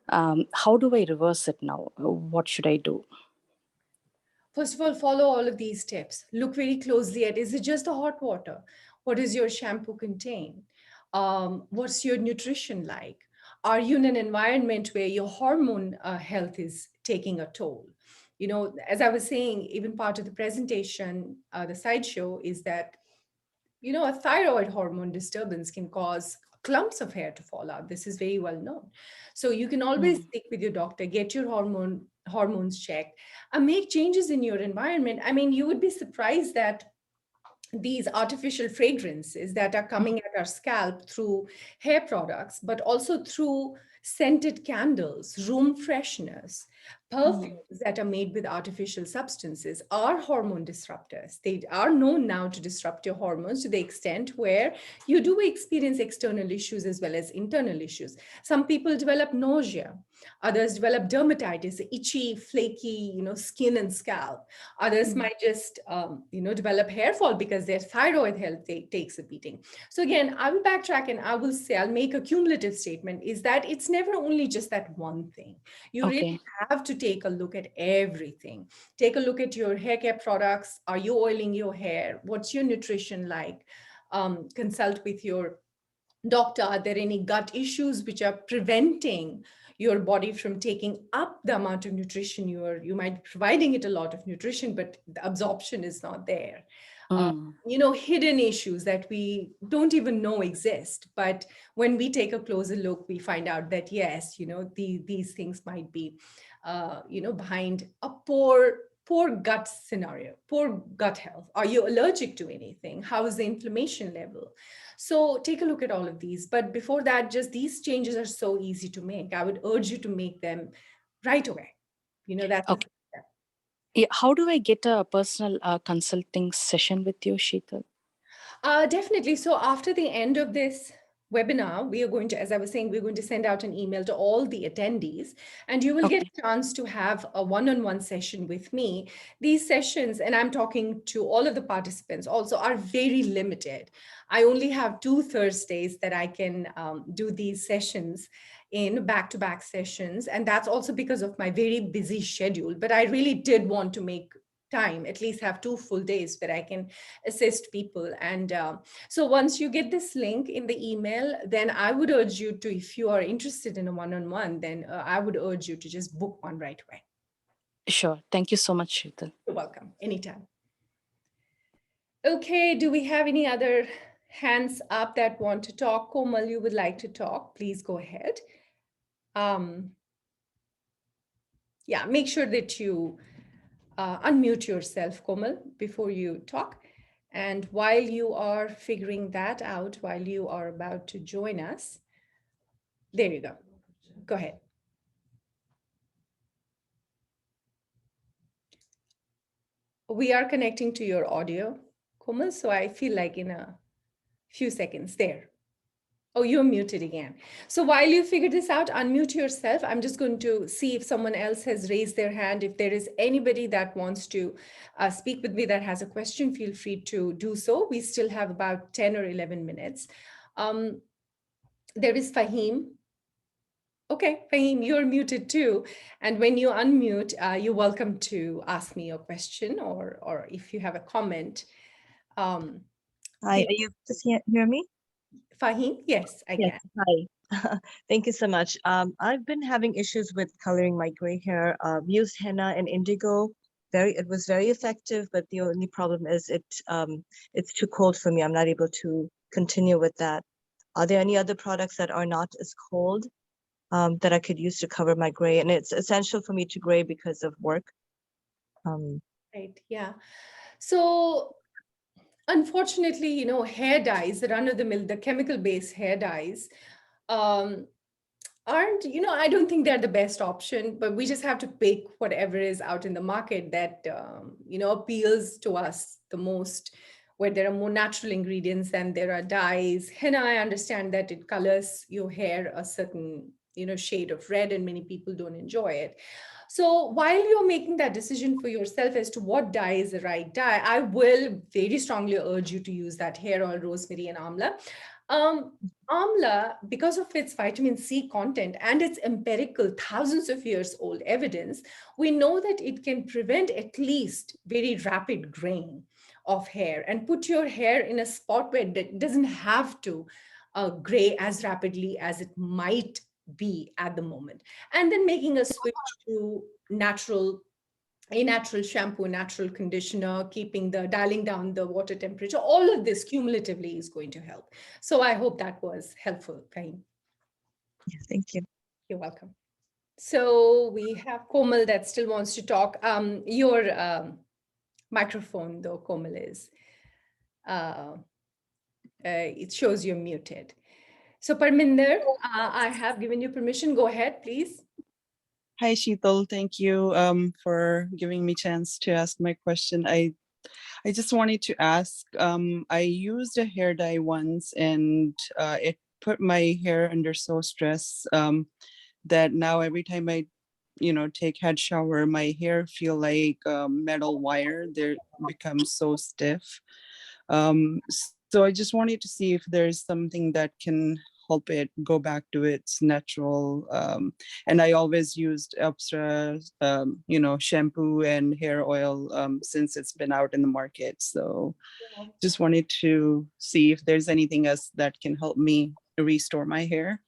How do I reverse it now? What should I do? First of all, follow all of these steps. Look very closely at, is it just the hot water? What does your shampoo contain? What's your nutrition like? Are you in an environment where your hormone health is taking a toll? You know, as I was saying, even part of the presentation, the sideshow is that, you know, a thyroid hormone disturbance can cause clumps of hair to fall out. This is very well known. So you can always Mm. speak with your doctor, get your hormones checked, and make changes in your environment. I mean, you would be surprised that these artificial fragrances that are coming at our scalp through hair products, but also through scented candles, room fresheners, Mm. perfumes that are made with artificial substances are hormone disruptors. They are known now to disrupt your hormones to the extent where you do experience external issues as well as internal issues. Some people develop nausea, others develop dermatitis, itchy, flaky, you know, skin and scalp. Others Mm. might just, you know, develop hair fall because their thyroid health takes a beating. So again, I will backtrack and I will say, I'll make a cumulative statement is that it's never only just that one thing. You Okay. really have to take a look at everything. Take a look at your hair care products. Are you oiling your hair? What's your nutrition like? Consult with your doctor. Are there any gut issues which are preventing your body from taking up the amount of nutrition you might be providing it a lot of nutrition, but the absorption is not there. Mm. You know, hidden issues that we don't even know exist, but when we take a closer look we find out that yes, you know, these things might be you know, behind a poor gut scenario, poor gut health. Are you allergic to anything? How is the inflammation level? So take a look at all of these. But before that, just these changes are so easy to make. I would urge you to make them right away. You know, that's the Okay. first step. Yeah, how do I get a personal consulting session with you, Sheetal? Definitely. So after the end of this webinar, we are going to, as I was saying, we're going to send out an email to all the attendees, and you will get Okay. a chance to have a one-on-one session with me. These sessions, and I'm talking to all of the participants also, are very limited. I only have 2 Thursdays that I can do these sessions in back-to-back sessions, and that's also because of my very busy schedule. But I really did want to make time, at least have 2 full days where I can assist people. And so once you get this link in the email, then I would urge you to, if you are interested in a one-on-one, then I would urge you to just book one right away. Sure. Thank you so much, Sheetal. You're welcome. Anytime. Okay, do we have any other hands up that want to talk? Komal, you would like to talk? Please go ahead. Um, yeah, make sure that you unmute yourself, Komal, before you talk. And while you are figuring that out, while you are about to join us, there you go. Go ahead. We are connecting to your audio, Komal, so I feel like in a few seconds there. Oh, you're muted again. So while you figure this out, unmute yourself. I'm just going to see if someone else has raised their hand. If there is anybody that wants to speak with me that has a question, feel free to do so. We still have about 10 or 11 minutes. There is Fahim. Okay, Fahim, you're muted too. And when you unmute, you're welcome to ask me your question, or if you have a comment. Hi, Feel, are you just hear me? Fahim, yes, I Yes, can. hi. Thank you so much. I've been having issues with coloring my gray hair. Used henna and indigo. It was very effective, but the only problem is it's too cold for me. I'm not able to continue with that. Are there any other products that are not as cold that I could use to cover my gray? And it's essential for me to gray because of work. Right, yeah. So unfortunately, you know, hair dyes, the run-of-the-mill, the chemical-based hair dyes, um, aren't, you know, I don't think they're the best option, but we just have to pick whatever is out in the market that, you know, appeals to us the most, where there are more natural ingredients and there are dyes. Henna, I understand that it colors your hair a certain, you know, shade of red, and many people don't enjoy it. So while you're making that decision for yourself as to what dye is the right dye, I will very strongly urge you to use that hair oil, rosemary, and amla. Um, Amla, because of its vitamin C content and its empirical thousands of years old evidence, we know that it can prevent at least very rapid graying of hair and put your hair in a spot where it doesn't have to gray as rapidly as it might be at the moment. And then making a switch to a natural shampoo, natural conditioner, dialing down the water temperature, all of this cumulatively is going to help. So I hope that was helpful, Kaim. Yes, thank you. You're welcome. So we have Komal that still wants to talk. Your microphone, though, Komal, uh, it shows you're muted. So Parminder, I have given you permission. Go ahead, please. Hi, Sheetal. Thank you for giving me chance to ask my question. I just wanted to ask, I used a hair dye once and it put my hair under so stress that now every time I, take head shower, my hair feel like metal wire. They become so stiff. So I just wanted to see if there's something that can help it go back to its natural. And I always used Apsara, shampoo and hair oil since it's been out in the market. So just wanted to see if there's anything else that can help me restore my hair.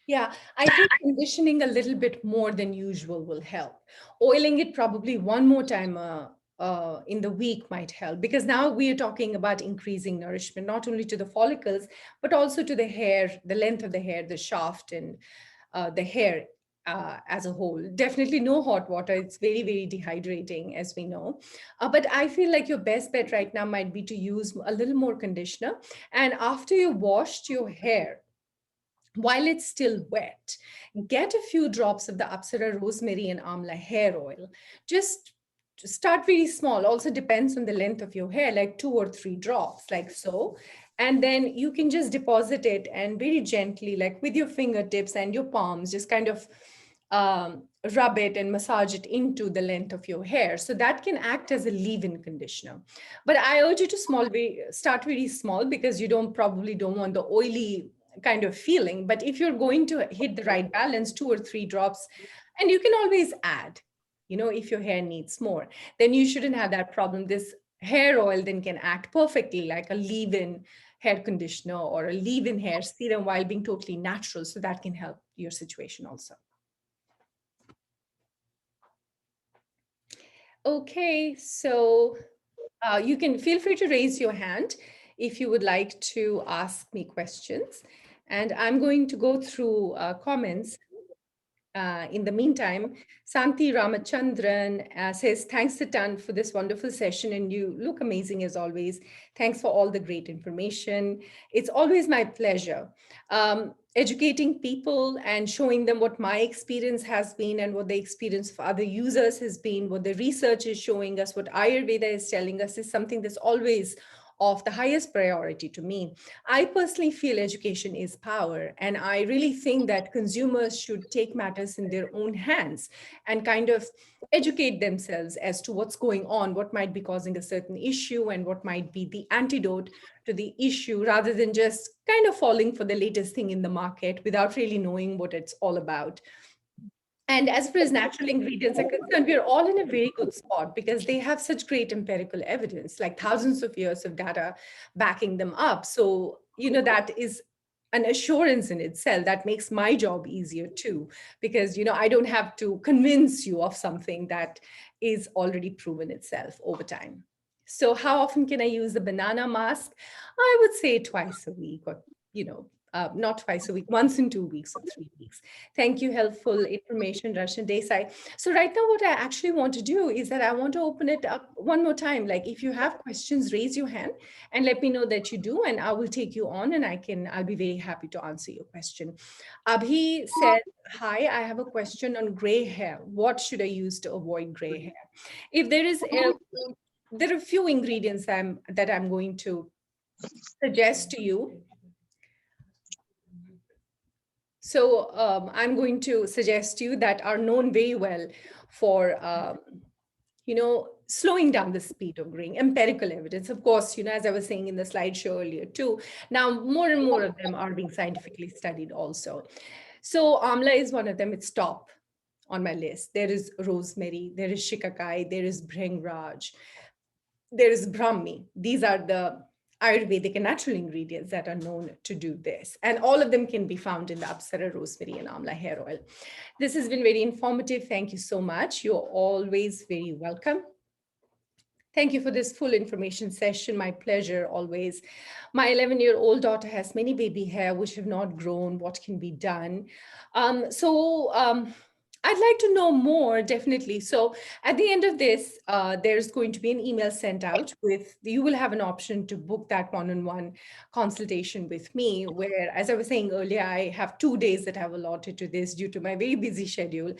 Yeah, I think conditioning a little bit more than usual will help. Oiling it probably one more time in the week might help, because now we are talking about increasing nourishment, not only to the follicles, but also to the hair, the length of the hair, the shaft, and the hair as a whole. Definitely no hot water. It's very, very dehydrating, as we know. But I feel like your best bet right now might be to use a little more conditioner. And after you washed your hair, while it's still wet, get a few drops of the Apsara rosemary and amla hair oil. Just start very small. Also depends on the length of your hair, like 2 or 3 drops, like so. And then you can just deposit it and very gently, like with your fingertips and your palms, just kind of um, rub it and massage it into the length of your hair. So that can act as a leave-in conditioner. But I urge you to start very small, because you probably don't want the oily kind of feeling. But if you're going to hit the right balance, 2 or 3 drops, and you can always add, if your hair needs more, then you shouldn't have that problem. This hair oil then can act perfectly like a leave-in hair conditioner or a leave-in hair serum while being totally natural. So that can help your situation also. Okay, so you can feel free to raise your hand if you would like to ask me questions. And I'm going to go through comments. In the meantime, Santi Ramachandran says, thanks a ton for this wonderful session, and you look amazing as always. Thanks for all the great information. It's always my pleasure educating people and showing them what my experience has been and what the experience of other users has been, what the research is showing us, what Ayurveda is telling us is something that's always of the highest priority to me. I personally feel education is power, and I really think that consumers should take matters in their own hands and kind of educate themselves as to what's going on, what might be causing a certain issue, and what might be the antidote to the issue, rather than just kind of falling for the latest thing in the market without really knowing what it's all about. And as far as natural ingredients are concerned, we're all in a very good spot because they have such great empirical evidence, like thousands of years of data backing them up. So, that is an assurance in itself that makes my job easier too, because, I don't have to convince you of something that is already proven itself over time. So how often can I use the banana mask? I would say twice a week, or, not twice a week, once in 2 weeks or 3 weeks. Thank you, helpful information, Rashna Desai. So right now, what I actually want to do is that I want to open it up one more time. Like, if you have questions, raise your hand and let me know that you do, and I will take you on, and I'll be very happy to answer your question. Abhi said, hi, I have a question on gray hair. What should I use to avoid gray hair? If there are a few ingredients that I'm going to suggest to you. So I'm going to suggest to you that are known very well for, slowing down the speed of graying, empirical evidence. Of course, as I was saying in the slideshow earlier too, now more and more of them are being scientifically studied also. So amla is one of them. It's top on my list. There is rosemary, there is shikakai, there is bhringraj. there is Brahmi. These are the Ayurvedic and natural ingredients that are known to do this. And all of them can be found in the Apsara Rosemary and Amla Hair Oil. This has been very informative. Thank you so much. You're always very welcome. Thank you for this full information session. My pleasure always. My 11-year-old daughter has many baby hair which have not grown. What can be done? I'd like to know more, definitely. So at the end of this, there's going to be an email sent out with, you will have an option to book that one-on-one consultation with me, where, as I was saying earlier, I have 2 days that I've allotted to this due to my very busy schedule.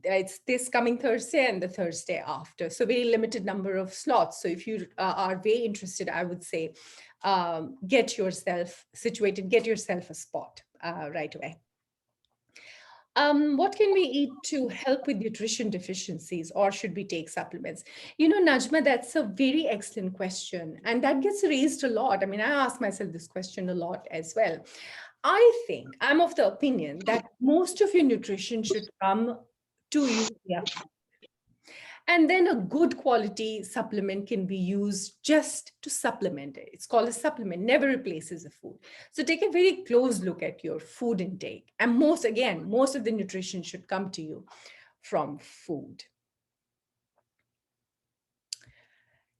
It's this coming Thursday and the Thursday after. So very limited number of slots. So if you are very interested, I would say, get yourself situated, get yourself a spot right away. What can we eat to help with nutrition deficiencies, or should we take supplements? You know, Najma, that's a very excellent question. And that gets raised a lot. I mean, I ask myself this question a lot as well. I think I'm of the opinion that most of your nutrition should come to you via food. And then a good quality supplement can be used just to supplement it. It's called a supplement, never replaces the food. So take a very close look at your food intake. And most of the nutrition should come to you from food.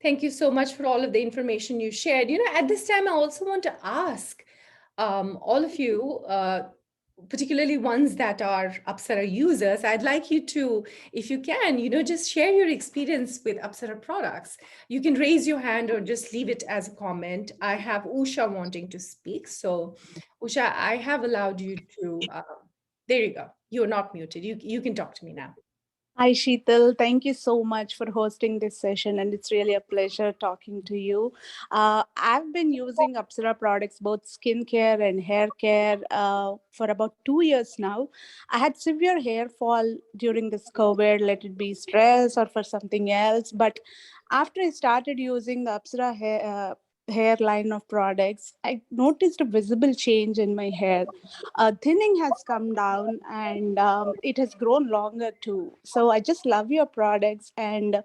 Thank you so much for all of the information you shared. You know, at this time, I also want to ask all of you, particularly ones that are Apsara users, I'd like you to, if you can, you know, just share your experience with Apsara products. You can raise your hand or just leave it as a comment. I have Usha wanting to speak. So Usha, I have allowed you to, there you go. You're not muted. You can talk to me now. Hi, Sheetal. Thank you so much for hosting this session, and it's really a pleasure talking to you. I've been using Apsara products, both skincare and hair care, for about 2 years now. I had severe hair fall during this COVID, let it be stress or for something else. But after I started using the Apsara hair line of products, I noticed a visible change in my hair. Thinning has come down, and it has grown longer too. So I just love your products. And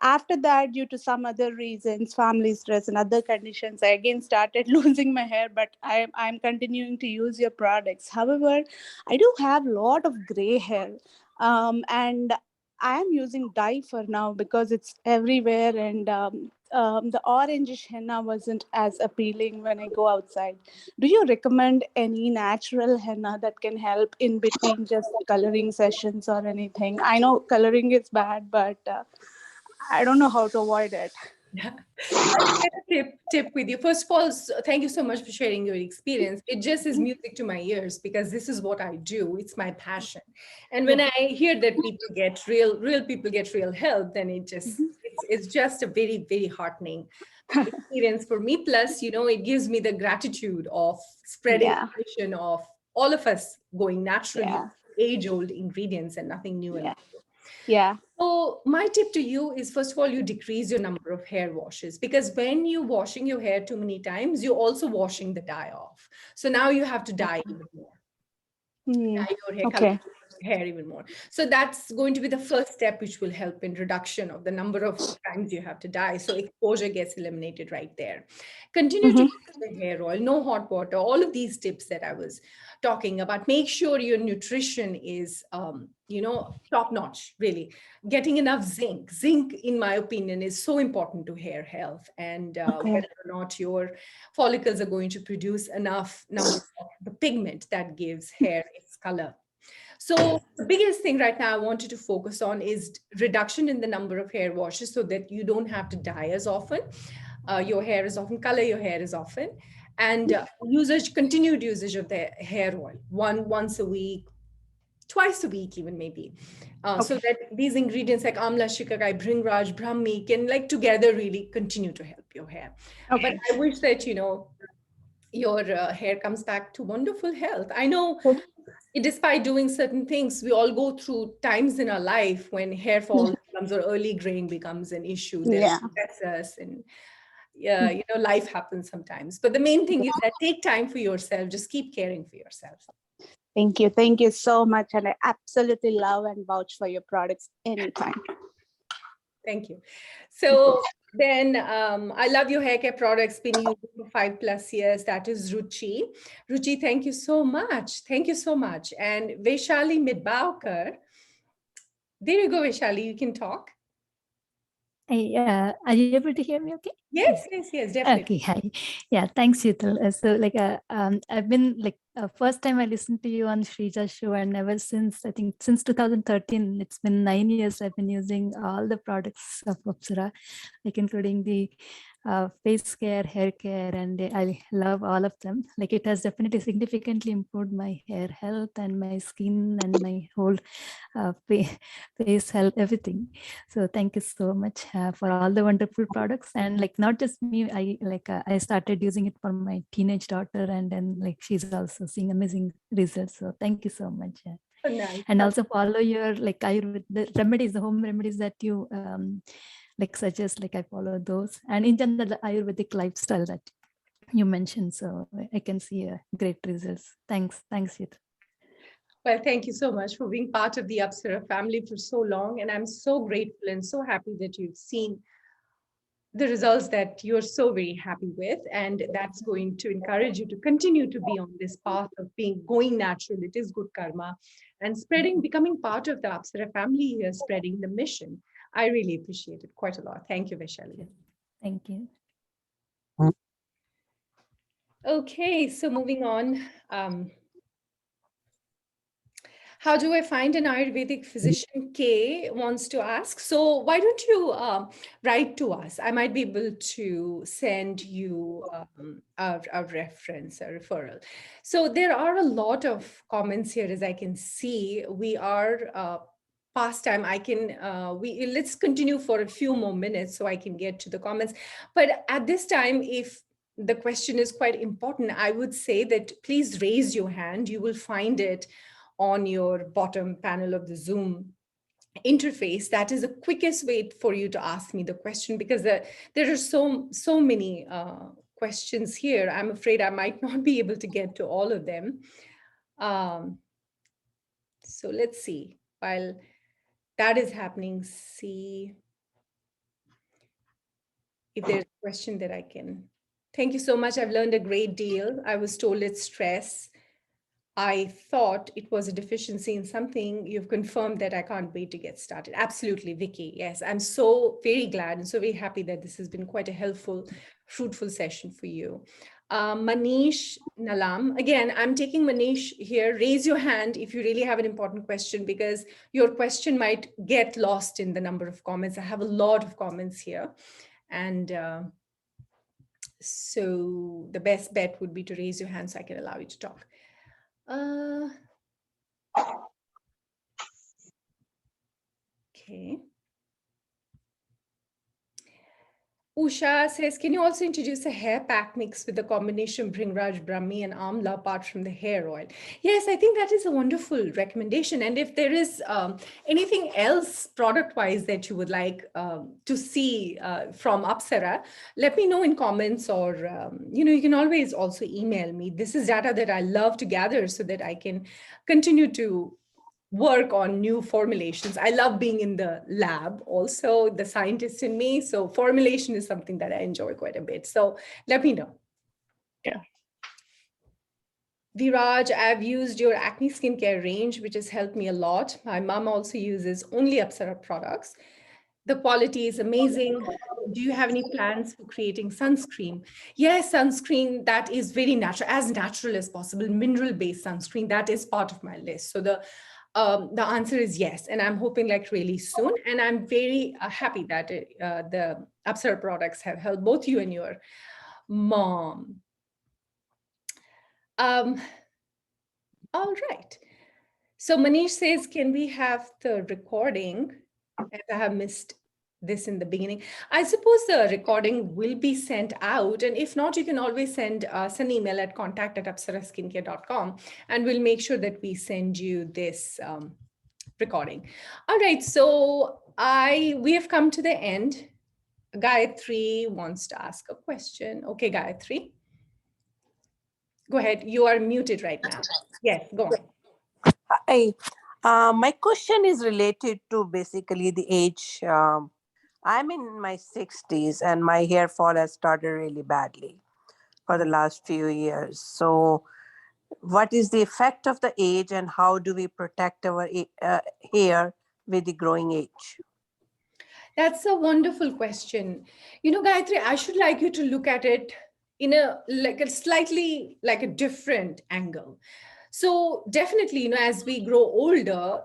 after that, due to some other reasons, family stress and other conditions, I again started losing my hair, but I'm continuing to use your products. However, I do have a lot of gray hair. And I am using dye for now because it's everywhere, and the orangish henna wasn't as appealing when I go outside. Do you recommend any natural henna that can help in between just coloring sessions or anything? I know coloring is bad, but I don't know how to avoid it. Yeah. I'll share a tip with you. First of all, thank you so much for sharing your experience. It just is music to my ears because this is what I do. It's my passion. And when I hear that people get real people get real help, then it's just a very, very heartening experience for me. Plus, you know, it gives me the gratitude of spreading Yeah. the mission of all of us going naturally, Yeah. age-old ingredients and nothing new. Yeah. Yeah. So my tip to you is, first of all, you decrease your number of hair washes, because when you're washing your hair too many times, you're also washing the dye off. So now you have to dye even more. Dye your hair color, Okay. hair even more. So that's going to be the first step, which will help in reduction of the number of times you have to dye. So exposure gets eliminated right there. Continue to use the hair oil, no hot water, all of these tips that I was talking about. Make sure your nutrition is, you know, top notch, really. Getting enough zinc. Zinc, in my opinion, is so important to hair health, and Okay. whether or not your follicles are going to produce enough number of the pigment that gives hair its color. So the biggest thing right now I wanted to focus on is reduction in the number of hair washes so that you don't have to dye as often. Your hair is often, color your hair is often. And continued usage of the hair oil, once a week, twice a week even maybe. So that these ingredients like amla, shikakai, bhringraj, brahmi can like together really continue to help your hair. But I wish that, you know, your hair comes back to wonderful health. I know despite doing certain things, we all go through times in our life when hair fall becomes or early graying becomes an issue. There's stress and you know, life happens sometimes. But the main thing is that take time for yourself. Just keep caring for yourself. Thank you. Thank you so much. And I absolutely love and vouch for your products anytime. Thank you. So Then I love your hair care products, been using for 5+ years. That is Ruchi. Ruchi, thank you so much. Thank you so much. And Vaishali Midbaukar. There you go, Vaishali, you can talk. Hey, are you able to hear me okay? Yes, yes, yes, definitely. Okay, hi. Yeah, thanks, Sheetal. So I've been first time I listened to you on Shreeja's show, and ever since, I think since 2013, it's been 9 years I've been using all the products of Apsara, including the face care, hair care, and I love all of them. It has definitely significantly improved my hair health and my skin and my whole face health, everything. So thank you so much for all the wonderful products. And not just me, I started using it for my teenage daughter, and then she's also seeing amazing results. So thank you so much. Oh, nice. And also follow your Ayurveda, the remedies, the home remedies that you suggest. I follow those, and in general the Ayurvedic lifestyle that you mentioned. So I can see great results. Thanks, Sheetal. Well, thank you so much for being part of the Apsara family for so long. And I'm so grateful and so happy that you've seen the results that you're so very happy with. And that's going to encourage you to continue to be on this path of going natural. It is good karma. And becoming part of the Apsara family here, spreading the mission. I really appreciate it quite a lot. Thank you, Vaishali. Thank you. Okay, so moving on. How do I find an Ayurvedic physician? K wants to ask. So why don't you write to us? I might be able to send you a reference, a referral. So there are a lot of comments here, as I can see. We are past time. I can let's continue for a few more minutes so I can get to the comments. But at this time, if the question is quite important, I would say that please raise your hand. You will find it on your bottom panel of the Zoom interface. That is the quickest way for you to ask me the question, because there are so many questions here. I'm afraid I might not be able to get to all of them. So let's see. While that is happening, see if there's a question that I can. Thank you so much. I've learned a great deal. I was told it's stress. I thought it was a deficiency in something. You've confirmed that. I can't wait to get started. Absolutely, Vicky. Yes, I'm so very glad and so very happy that this has been quite a helpful, fruitful session for you. Manish Nalam. Again, I'm taking Manish here. Raise your hand if you really have an important question, because your question might get lost in the number of comments. I have a lot of comments here. And so the best bet would be to raise your hand so I can allow you to talk. Okay. Usha says, can you also introduce a hair pack mix with the combination Bhringraj, Brahmi and Amla apart from the hair oil? Yes, I think that is a wonderful recommendation. And if there is anything else product-wise that you would like to see from Apsara, let me know in comments, or you can always also email me. This is data that I love to gather so that I can continue to work on new formulations. I love being in the lab, also the scientist in me. So formulation is something that I enjoy quite a bit. So let me know. Yeah. Viraj, I've used your acne skincare range, which has helped me a lot. My mom also uses only Apsara products. The quality is amazing. Do you have any plans for creating sunscreen? Yes, sunscreen that is very natural as possible, mineral-based sunscreen. That is part of my list. So the answer is yes, and I'm hoping really soon. And I'm very happy that the Apsara products have helped both you and your mom. All right. So Manish says, can we have the recording? As I have missed this in the beginning. I suppose the recording will be sent out. And if not, you can always send us an email at contact@apsaraskincare.com, and we'll make sure that we send you this recording. All right, so we have come to the end. Gayatri wants to ask a question. Okay, Gayatri. Go ahead. You are muted right now. Yes, go on. My question is related to basically the age. I'm in my 60s and my hair fall has started really badly for the last few years. So, what is the effect of the age and how do we protect our hair with the growing age? That's a wonderful question. Gayatri, I should like you to look at it in a slightly like a different angle. So definitely, as we grow older,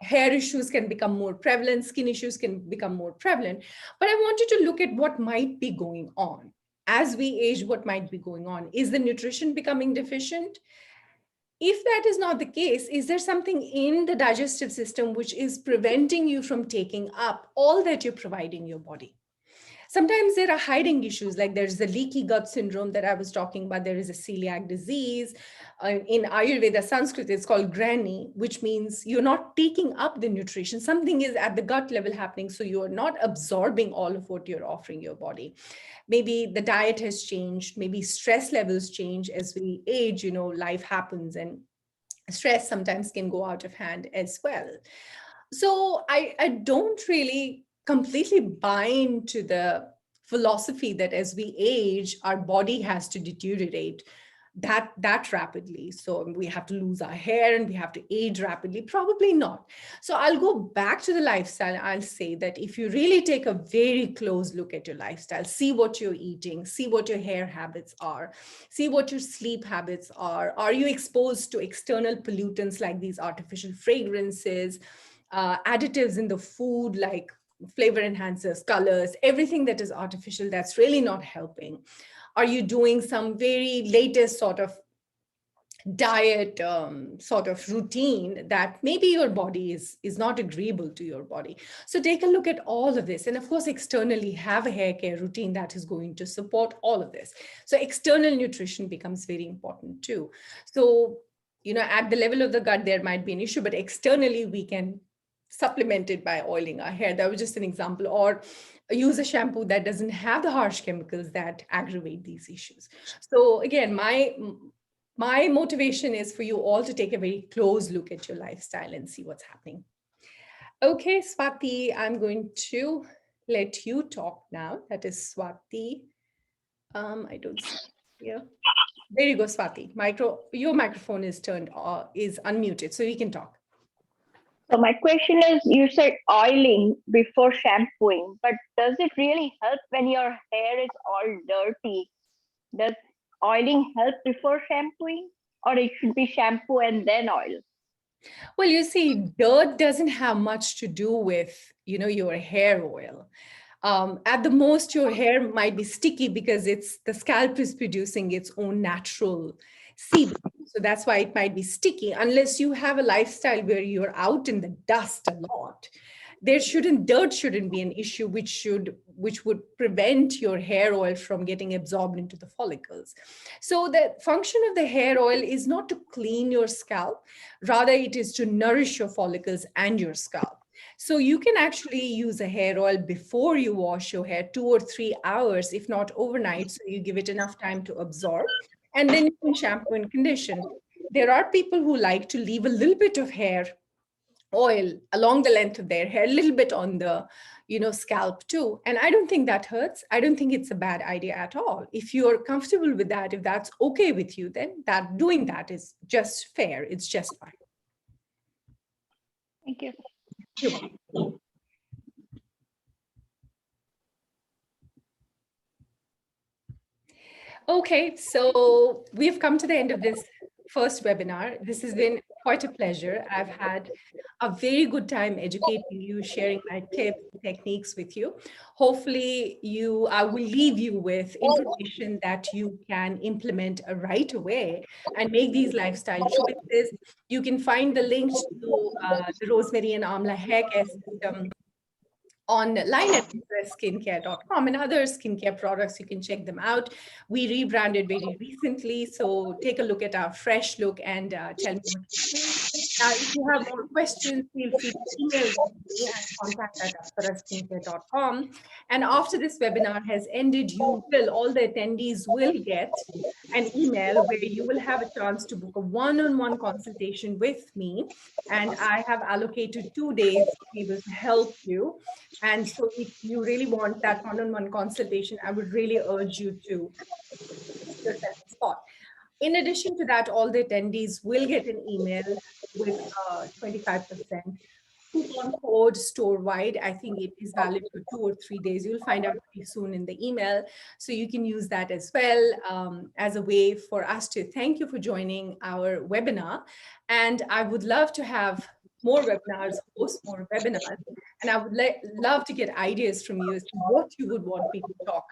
hair issues can become more prevalent, skin issues can become more prevalent. But I want you to look at what might be going on. As we age, what might be going on? Is the nutrition becoming deficient? If that is not the case, is there something in the digestive system which is preventing you from taking up all that you're providing your body? Sometimes there are hiding issues, like there's the leaky gut syndrome that I was talking about. There is a celiac disease. In Ayurveda, Sanskrit, it's called grani, which means you're not taking up the nutrition. Something is at the gut level happening, so you're not absorbing all of what you're offering your body. Maybe the diet has changed. Maybe stress levels change as we age. Life happens, and stress sometimes can go out of hand as well. So I don't really completely buy into the philosophy that as we age, our body has to deteriorate that rapidly. So we have to lose our hair and we have to age rapidly. Probably not. So I'll go back to the lifestyle. I'll say that if you really take a very close look at your lifestyle, see what you're eating, see what your hair habits are, see what your sleep habits are you exposed to external pollutants like these artificial fragrances, additives in the food like flavor enhancers, colors, everything that is artificial that's really not helping? Are you doing some very latest sort of diet sort of routine that maybe your body is not agreeable to your body? So take a look at all of this. And of course, externally have a hair care routine that is going to support all of this. So external nutrition becomes very important too. So, at the level of the gut, there might be an issue, but externally we can supplement it by oiling our hair. That was just an example. Or use a shampoo that doesn't have the harsh chemicals that aggravate these issues. So again, my motivation is for you all to take a very close look at your lifestyle and see what's happening. Okay, Swati, I'm going to let you talk now. That is Swati. I don't see here. There you go, Swati. Your microphone is unmuted, so you can talk. So my question is, you said oiling before shampooing, but does it really help when your hair is all dirty? Does oiling help before shampooing, or it should be shampoo and then oil? Well, you see, dirt doesn't have much to do with, your hair oil. At the most, your hair might be sticky because the scalp is producing its own natural sebum. So that's why it might be sticky, unless you have a lifestyle where you're out in the dust a lot. Dirt shouldn't be an issue which would prevent your hair oil from getting absorbed into the follicles. So the function of the hair oil is not to clean your scalp, rather it is to nourish your follicles and your scalp. So you can actually use a hair oil before you wash your hair, 2 or 3 hours, if not overnight, so you give it enough time to absorb, and then you can shampoo and condition. There are people who like to leave a little bit of hair oil along the length of their hair, a little bit on the scalp too, and I don't think that hurts. I don't think it's a bad idea at all. If you're comfortable with that, if that's okay with you, then doing that is just fair. It's just fine. Thank you. Okay, so we've come to the end of this first webinar. This has been quite a pleasure. I've had a very good time educating you, sharing my tips, techniques with you. Hopefully, I will leave you with information that you can implement right away and make these lifestyle choices. You can find the links to the Rosemary and Amla hair care system online at skincare.com, and other skincare products. You can check them out. We rebranded very recently, so take a look at our fresh look and tell me what you think. If you have more questions, feel free to email them to me at contact@apsaraskincare.com. And after this webinar has ended, all the attendees will get an email where you will have a chance to book a one-on-one consultation with me. And I have allocated 2 days to be able to help you. And so if you really want that one-on-one consultation, I would really urge you to book yourself a spot. In addition to that, all the attendees will get an email with 25% coupon code store-wide. I think it is valid for 2 or 3 days. You'll find out pretty soon in the email. So you can use that as well as a way for us to thank you for joining our webinar. And I would love to have more webinars, host more webinars. And I would love to get ideas from you as to what you would want me to talk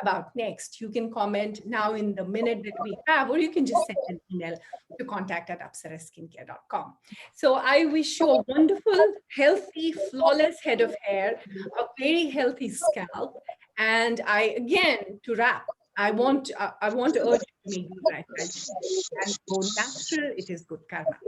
about next. You can comment now in the minute that we have, or you can just send an email to contact@apsaraskincare.com. So I wish you a wonderful, healthy, flawless head of hair, a very healthy scalp. And again, to wrap, I want to urge you to make these lifestyle changes and go natural. It is good karma.